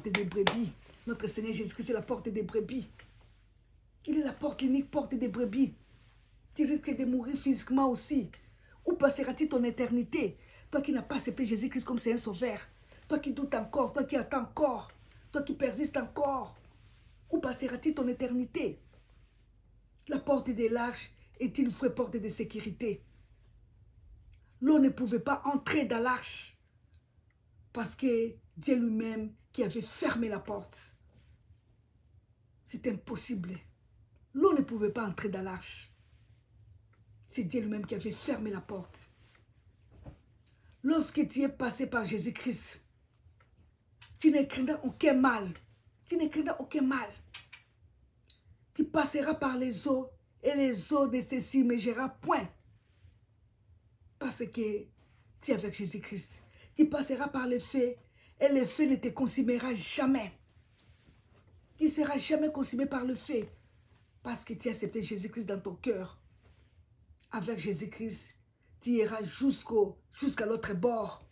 Speaker 1: des brebis. Notre Seigneur Jésus-Christ est la porte des brebis. Il est la porte, l'unique porte des brebis. Tu risques de mourir physiquement aussi. Où passeras-tu ton éternité? Toi qui n'as pas accepté Jésus-Christ comme c'est un sauveur. Toi qui doutes encore, toi qui attends encore, toi qui persistes encore. Où passeras-tu ton éternité? La porte de l'arche est une vraie porte de sécurité. L'eau ne pouvait pas entrer dans l'arche parce que Dieu lui-même qui avait fermé la porte. C'est impossible. L'eau ne pouvait pas entrer dans l'arche. C'est Dieu lui-même qui avait fermé la porte. Lorsque tu es passé par Jésus-Christ, tu ne craindras aucun mal. Tu ne craindras aucun mal. Tu passeras par les eaux et les eaux ne s'immergeront point. Parce que tu es avec Jésus-Christ. Tu passeras par les feux et le feu ne te consumera jamais. Tu ne seras jamais consumé par le feu. Parce que tu as accepté Jésus-Christ dans ton cœur. Avec Jésus-Christ, tu iras jusqu'à l'autre bord.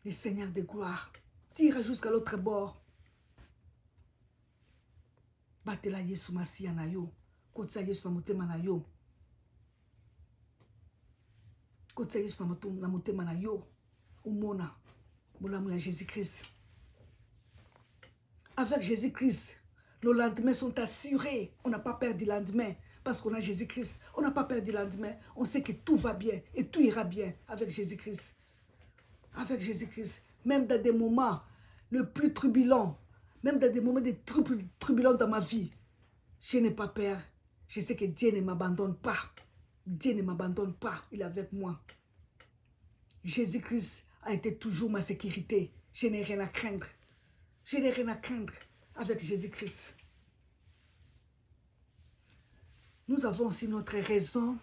Speaker 1: Le Seigneur de gloire. Tu iras jusqu'à l'autre bord. Batela Yesu Masiya na yo. Kotsa Yesu na motema na yo. Kotsa Yesu na motema na yo. Umona. Bolamu ya Jésus-Christ. Avec Jésus-Christ, nos lendemains sont assurés. On n'a pas peur du lendemain. Parce qu'on a Jésus-Christ. On n'a pas peur du lendemain. On sait que tout va bien et tout ira bien avec Jésus-Christ. Avec Jésus-Christ. Même dans des moments le plus turbulents, même dans des moments de turbulents dans ma vie, je n'ai pas peur. Je sais que Dieu ne m'abandonne pas. Dieu ne m'abandonne pas. Il est avec moi. Jésus-Christ a été toujours ma sécurité. Je n'ai rien à craindre. Je n'ai rien à craindre avec Jésus-Christ. Nous avons aussi notre raison.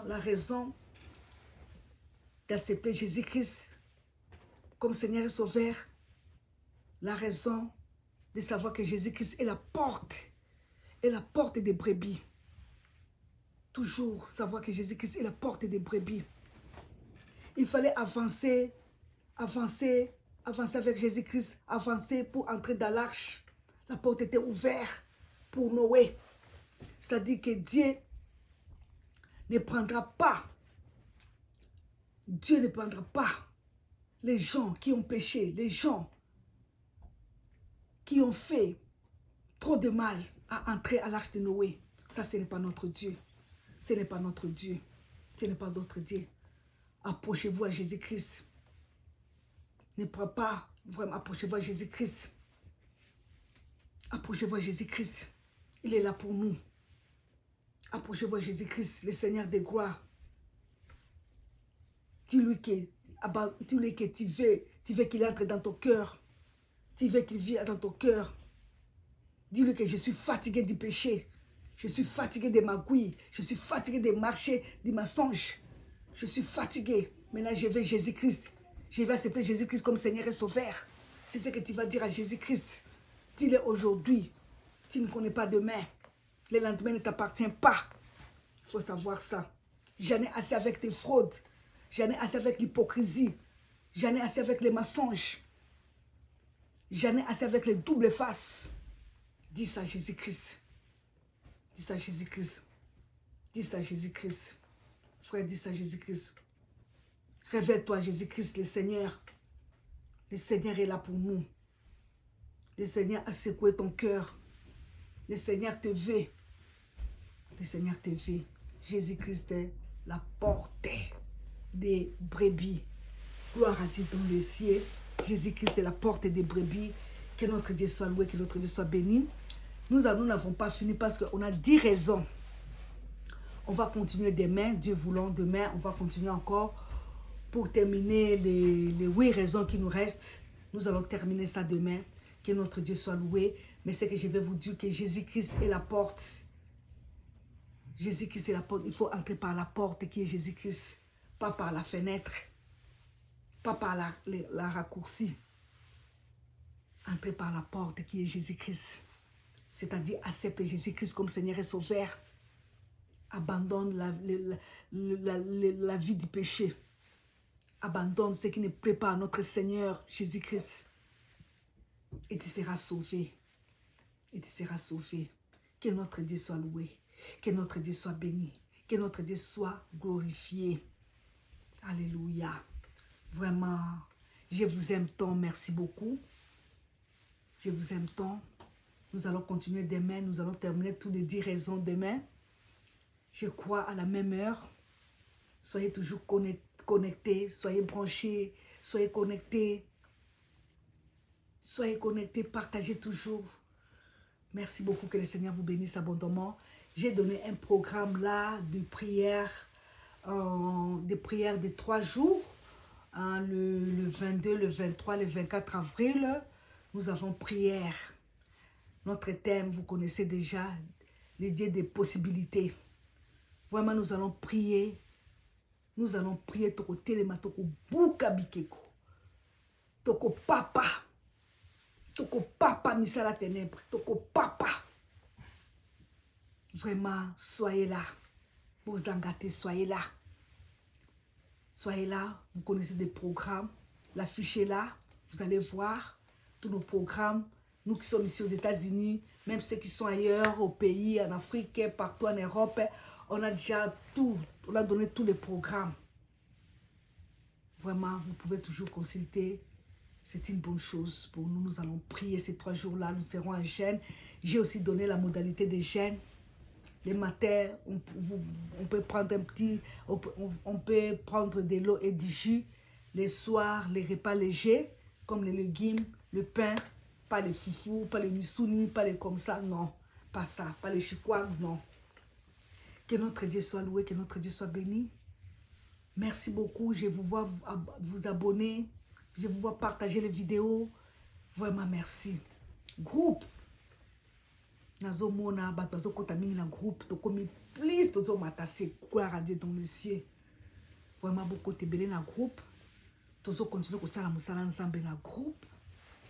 Speaker 1: La raison d'accepter Jésus-Christ comme Seigneur et Sauveur. La raison de savoir que Jésus-Christ est la porte des brebis. Toujours savoir que Jésus-Christ est la porte des brebis. Il fallait avancer avancer avec Jésus-Christ, avancer pour entrer dans l'arche. La porte était ouverte pour Noé. C'est-à-dire que Dieu ne prendra pas les gens qui ont péché, les gens qui ont fait trop de mal à entrer à l'arche de Noé. Ça, ce n'est pas notre Dieu. Ce n'est pas notre Dieu. Ce n'est pas notre Dieu. Approchez-vous à Jésus-Christ. Ne prends pas vraiment, approchez-vous à Jésus-Christ. Approchez-vous à Jésus-Christ. Il est là pour nous. Approchez-vous à Jésus-Christ, le Seigneur des gloires. Dis-lui que tu veux qu'il entre dans ton cœur. Tu veux qu'il vienne dans ton cœur. Dis-lui que je suis fatigué du péché. Je suis fatigué des magouilles. Je suis fatigué des marchés, des mensonges. Je suis fatigué. Maintenant, je veux Jésus-Christ. Je vais accepter Jésus-Christ comme Seigneur et Sauveur. C'est ce que tu vas dire à Jésus-Christ. Dis-le aujourd'hui. Tu ne connais pas demain. Le lendemain ne t'appartient pas. Il faut savoir ça. J'en ai assez avec tes fraudes. J'en ai assez avec l'hypocrisie. J'en ai assez avec les mensonges. J'en ai assez avec les doubles faces. Dis ça à Jésus-Christ. Dis ça à Jésus-Christ. Dis ça à Jésus-Christ. Frère, dis ça à Jésus-Christ. Révèle-toi, Jésus-Christ, le Seigneur. Le Seigneur est là pour nous. Le Seigneur a secoué ton cœur. Le Seigneur te veut. Le Seigneur te veut. Jésus-Christ est la porte des brebis. Gloire à Dieu dans le ciel. Jésus-Christ est la porte des brebis. Que notre Dieu soit loué, que notre Dieu soit béni. Nous n'avons pas fini parce qu'on a 10 raisons. On va continuer demain, Dieu voulant, demain, on va continuer encore. Pour terminer les 8 raisons qui nous restent, nous allons terminer ça demain. Que notre Dieu soit loué. Mais c'est que je vais vous dire que Jésus-Christ est la porte. Jésus-Christ est la porte. Il faut entrer par la porte qui est Jésus-Christ. Pas par la fenêtre. Pas par la raccourci. Entrer par la porte qui est Jésus-Christ. C'est-à-dire accepte Jésus-Christ comme Seigneur et Sauveur. Abandonne la vie du péché. Abandonne ce qui ne plaît pas à notre Seigneur Jésus-Christ. Et tu seras sauvé. Et tu seras sauvé. Que notre Dieu soit loué. Que notre Dieu soit béni. Que notre Dieu soit glorifié. Alléluia. Vraiment, je vous aime tant. Merci beaucoup. Je vous aime tant. Nous allons continuer demain. Nous allons terminer tous les 10 raisons demain. Je crois à la même heure. Soyez toujours connectés. Soyez branchés. Soyez connectés. Soyez connectés. Partagez toujours. Merci beaucoup. Que le Seigneur vous bénisse abondamment. J'ai donné un programme là de prière. Des prières de 3 jours. Le 22, le 23, le 24 avril. Nous avons prière. Notre thème, vous connaissez déjà, les dieux des possibilités. Vraiment, nous allons prier. Nous allons prier toko telema, toko buka bikeko. Toko papa. Toko papa misala ténèbres. Toko papa. Vraiment, soyez là. Vous engagez, soyez là. Soyez là. Vous connaissez des programmes. L'affiche est là. Vous allez voir tous nos programmes. Nous qui sommes ici aux États-Unis, même ceux qui sont ailleurs, au pays, en Afrique, partout en Europe, on a déjà tout, on a donné tous les programmes. Vraiment, vous pouvez toujours consulter. C'est une bonne chose pour nous. Nous allons prier ces 3 jours-là. Nous serons en jeûne. J'ai aussi donné la modalité des jeûnes. Les matins, on peut prendre un petit, on peut prendre de l'eau et du jus. Les soirs, les repas légers, comme les légumes, le pain. Pas les foufous, pas les missouni, pas les comme ça, non. Pas ça, pas les chikwang, non. Que notre Dieu soit loué, que notre Dieu soit béni. Merci beaucoup, je vous vois vous abonner, je vous vois partager les vidéos. Vraiment, merci. Groupe. Nazo mona, bazo kotamini na groupe, to komi please, tozo matase, gloire à Dieu dans le ciel. Vraiment, beaucoup te belé na groupe. Tozo continue ko sala musala ensemble na groupe.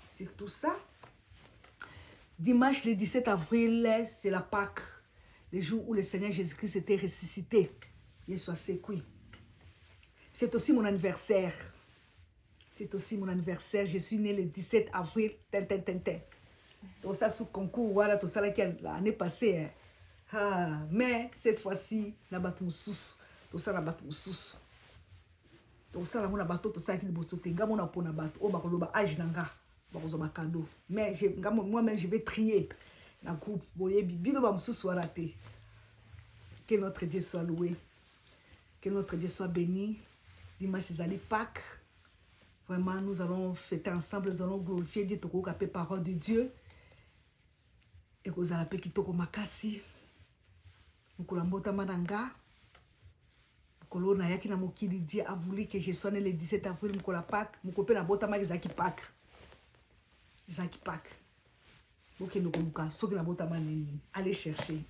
Speaker 1: Surtout ça. Dimanche le 17 avril, c'est la Pâque. Le jour où le Seigneur Jésus-Christ était ressuscité. Il soit sécuit. C'est aussi mon anniversaire. C'est aussi mon anniversaire. Je suis née le 17 avril. Tout ça sous concours, voilà, tout ça l'année passée. Hein. Ah, mais cette fois-ci, na bato mususu. Tout ça na bato mususu. Tout ça na mona bato tout ça qui bosto tenga mona pona bato. O bakoloba âge nanga. Bakozoba cadeau. Mais moi-même je vais trier na groupe boye bibino ba mususu raté. Que notre Dieu soit loué. Que notre Dieu soit béni. Dimanche c'est Pâques. Vraiment, nous allons fêter ensemble, nous allons glorifier Dieu, toko kapé parole de Dieu. Et que vous allez appeler kitoko makasi. Mukulambota mananga. Mukolo na yaki na mokili Dieu a voulu que je sois né le 17 avril mukola Pâques. Mukope na bota ma ezaki Pâques. Ezaki Pâques. Ok, nous comme ça, na bota maneni. Allez chercher.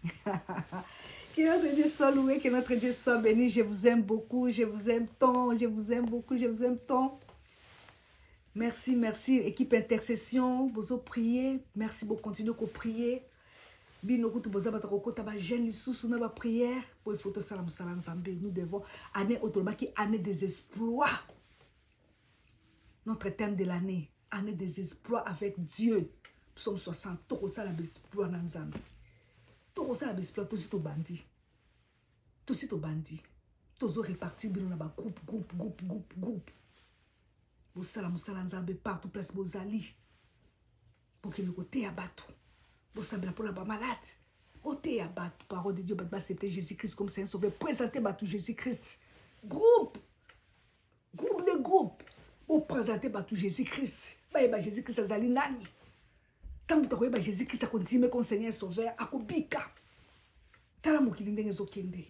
Speaker 1: Que notre Dieu soit loué, que notre Dieu soit béni. Je vous aime beaucoup, je vous aime tant, je vous aime beaucoup, je vous aime tant. Merci, merci, équipe intercession, vous priez. Merci beaucoup, continuez à prier. Nous devons année automatique, année des exploits. Notre thème de l'année, année des exploits avec Dieu. Psaume 60, tout ça l'exploit dans Zambie. Tout ça l'exploit, tout ça bandit. Tout ça bandit. Tout ça réparti dans groupe. Vous savez, partout, place Bozali. Pour que le côté abattu. Vous savez, pour la malade. Côté abattu. Parole de Dieu, c'était Jésus-Christ comme c'est un sauveur. Présentez Jésus-Christ. Groupe de groupe. Vous présentez Jésus-Christ. Jésus-Christ, Azali Nani. Tant que vous avez Jésus-Christ, a continué comme Seigneur sauveur. Akobika. Tala mokilinde ngezokende.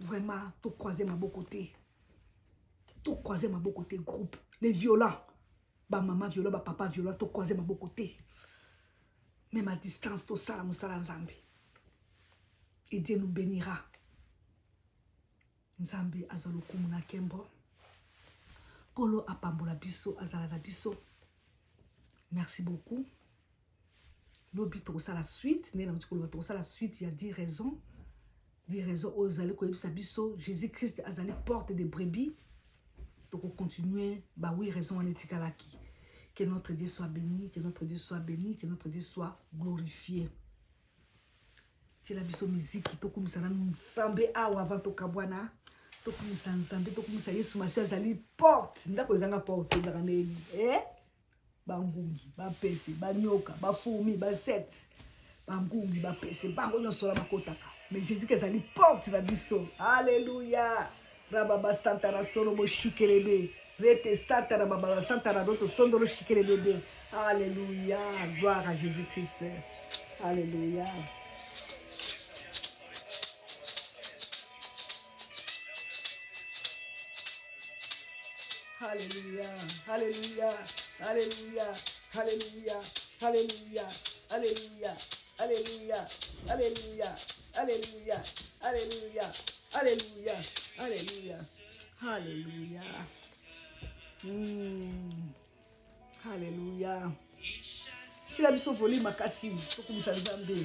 Speaker 1: Vraiment, tout croiser ma beau côté. Tout croiser ma beau côté groupe. Les violents, maman violent, papa violent, tout croiser ma beau côté. Même à distance, tout ça, nous sommes en Zambie. Et Dieu nous bénira. Zambie, azaloku muna kembo. Kolo apambola biso, azala biso. Merci beaucoup. Lobi ça la suite. Ça la suite, il y a 10 raisons. 10 raisons. Ozali koyebisa biso. Jésus-Christ azali porte des brebis. Donc, continuer, bah oui, raison en étikalaki. Que notre Dieu soit béni, que notre Dieu soit béni, que notre Dieu soit glorifié. Tu la biso musique, qui toku misana nzambe awa avant to kabwana. Toku misana nzambe, toku misana Yesu Masia zali porte. Ndako ezanga porte, ezanga neli. Bangungi, bapese, banyoka, bafumi, baset. Bangungi, bapese, bango nyonsola bakotaka. Mais Jésus qui zali porte la biso. Alléluia. Rababa Santa na solo mo shikelebe. Rete Santa na baba Santa na roto sondolo shikelebe. Alléluia. Gloire à Jésus-Christ. Alléluia. Alléluia. Alléluia. Alléluia. Alléluia. Alléluia. Alléluia. Alléluia. Alléluia. Alléluia. Alléluia. Alléluia. Alléluia. Alléluia. Alléluia. Si la biso voli makasi, to kumisa Nzambe.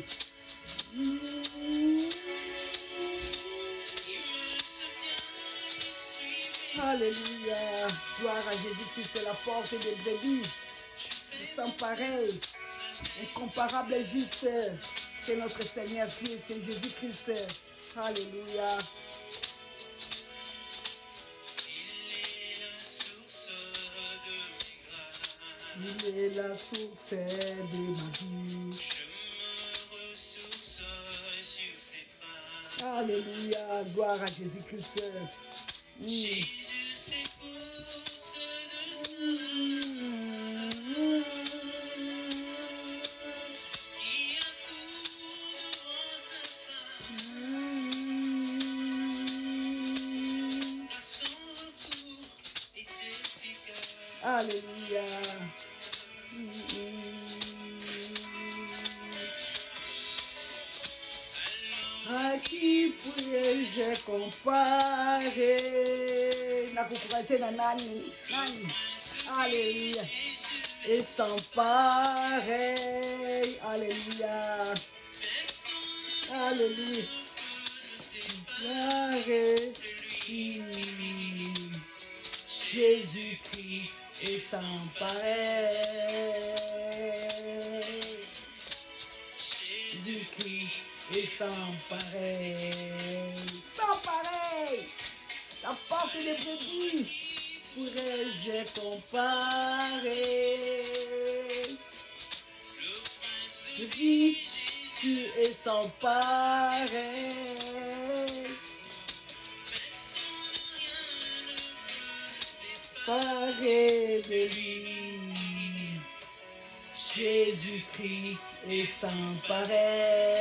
Speaker 1: Alléluia. Gloire à Jésus-Christ, la porte des brebis. Sans pareil, incomparable et juste, c'est notre Seigneur Dieu, c'est Jésus-Christ. Alléluia. Il est la source de ma vie. Alléluia, gloire à Jésus-Christ. Alléluia. À qui puis-je comparer? Na kukukaze na nani? Alléluia. Et sans pareil. Alléluia. Alléluia. Jésus-Christ. et sans pareil. Jésus-Christ est sans pareil. Sans pareil. La porte des brebis pourrais-je comparer? Je dis, tu es sans pareil. Pareil de lui. Jésus-Christ est sans pareil.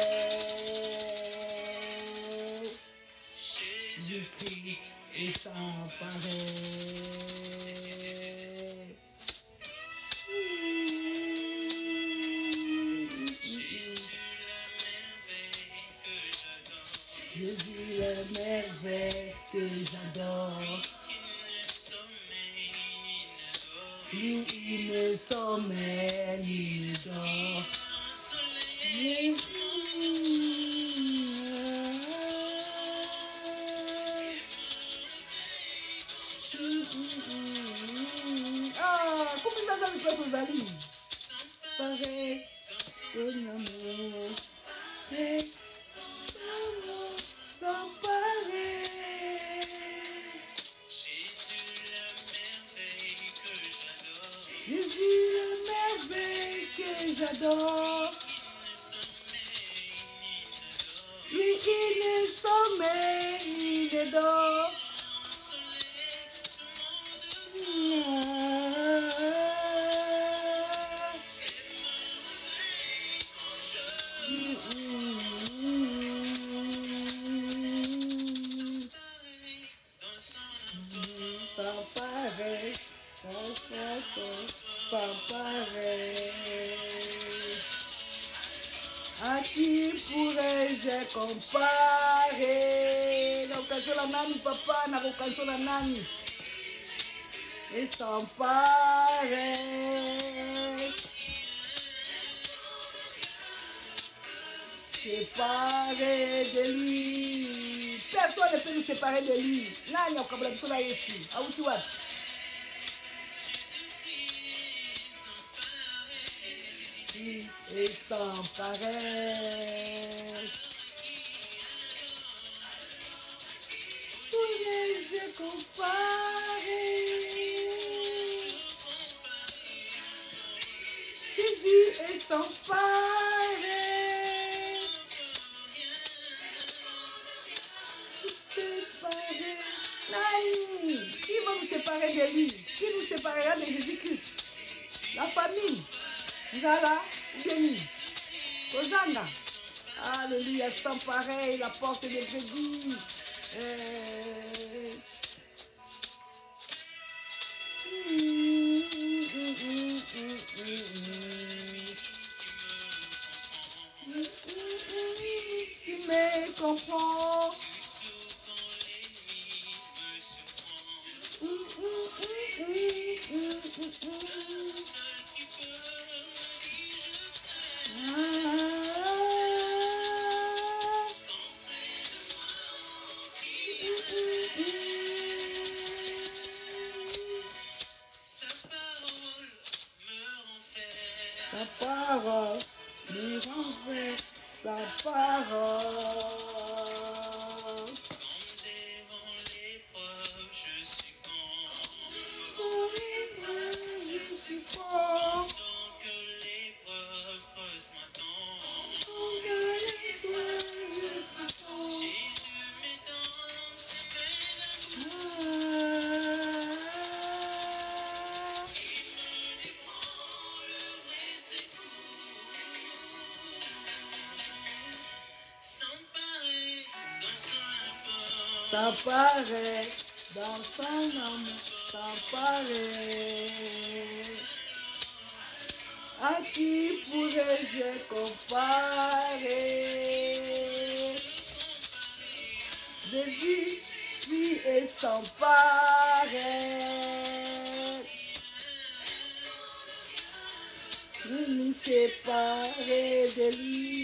Speaker 1: Jésus-Christ est sans pareil. Jésus la merveille que j'adore. Lui, il ne sommeille ni ne dort. Ah, como está dando para os ali? Pareil, ton amour, sans pareil. Jésus, la merveille que j'adore. Lui qui ne sommeille ni ne dort. Sans pareil, sans pareil. À qui pourrais-je comparer? Na occasion la nani papa, na occasion la nani. Et sans pareil. Séparé de lui. Personne ne peut nous séparer de lui. Nani okabula bisola Yesu. Auti wapi? Et sans pareil. Pourrais-je comparer? Jésus est sans pareil. Séparé. Nani, qui va nous séparer de lui? Qui nous séparera de Jésus-Christ? La famille. Zala, béni. Hosanna. Alléluia, sans pareil, la porte des brebis. Tu me comprends? Ta parole me renverse, ta parole.
Speaker 2: Devant l'épreuve, je succombe. Pendant que l'épreuve creuse ma tente, Jésus met dans ses veines
Speaker 1: Sans pareil, dans son amour, sans pareil. À qui pourrais-je comparer? Jésus, lui est sans pareil. Nous nous séparer de lui.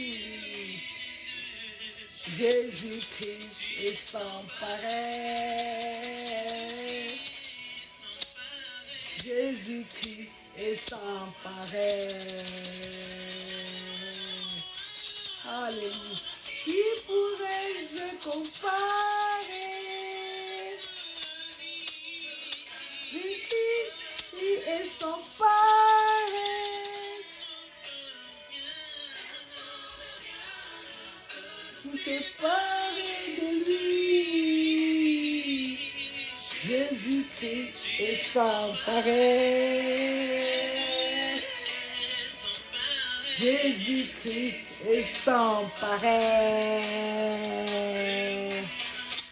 Speaker 1: Jésus-Christ est sans pareil. Jésus Jésus-Christ est sans pareil. Alléluia. Qui pourrais-je comparer? Jésus est sans pareil. Qui s'est paré de lui? Jésus-Christ est sans pareil. Jésus-Christ est sans pareil.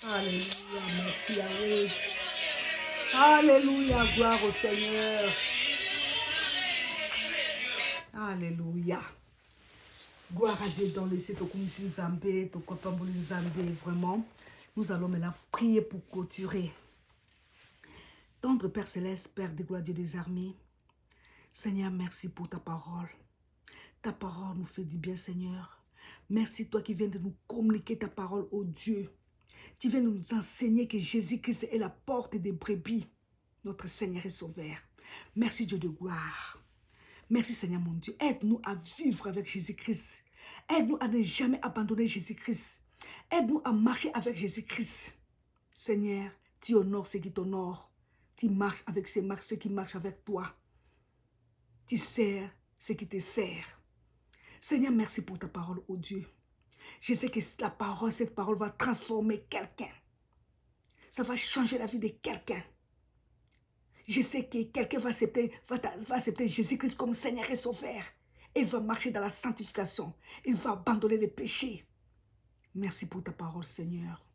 Speaker 1: Alléluia, merci Yahweh. Alléluia, gloire au Seigneur. Alléluia. Gloire à Dieu dans le ciel, Tokumisi Nzambe, Tokopamboli Nzambe, vraiment. Nous allons maintenant prier pour clôturer. Tendre Père Céleste, Père des gloires, Dieu des armées, Seigneur, merci pour ta parole. Ta parole nous fait du bien, Seigneur. Merci, toi qui viens de nous communiquer ta parole, ô Dieu. Tu viens de nous enseigner que Jésus-Christ est la porte des brebis, notre Seigneur et Sauveur. Merci, Dieu de gloire. Merci, Seigneur mon Dieu. Aide-nous à vivre avec Jésus-Christ. Aide-nous à ne jamais abandonner Jésus-Christ. Aide-nous à marcher avec Jésus-Christ. Seigneur, tu honores ceux qui t'honorent. Tu marches avec ceux qui marchent avec toi. Tu sers ceux qui te servent. Seigneur, merci pour ta parole, ô Dieu. Je sais que cette parole va transformer quelqu'un. Ça va changer la vie de quelqu'un. Je sais que quelqu'un va accepter Jésus-Christ comme Seigneur et Sauveur. Il va marcher dans la sanctification. Il va abandonner les péchés. Merci pour ta parole, Seigneur.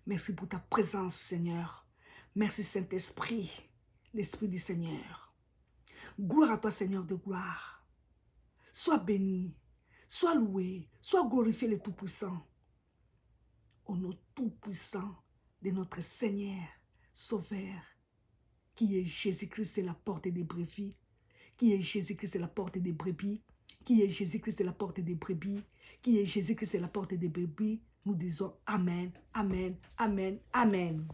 Speaker 1: Merci pour ta présence, Seigneur. Merci, Saint-Esprit, l'Esprit du Seigneur. Gloire à toi, Seigneur de gloire. Sois béni, sois loué, sois glorifié le Tout-Puissant. Au nom tout-puissant de notre Seigneur, Sauveur, qui est Jésus-Christ, c'est la porte des brebis. Qui est Jésus-Christ, c'est la porte des brebis. Qui est Jésus-Christ, c'est la porte des brebis. Qui est Jésus-Christ, c'est la porte des brebis. Nous disons Amen, Amen, Amen, Amen.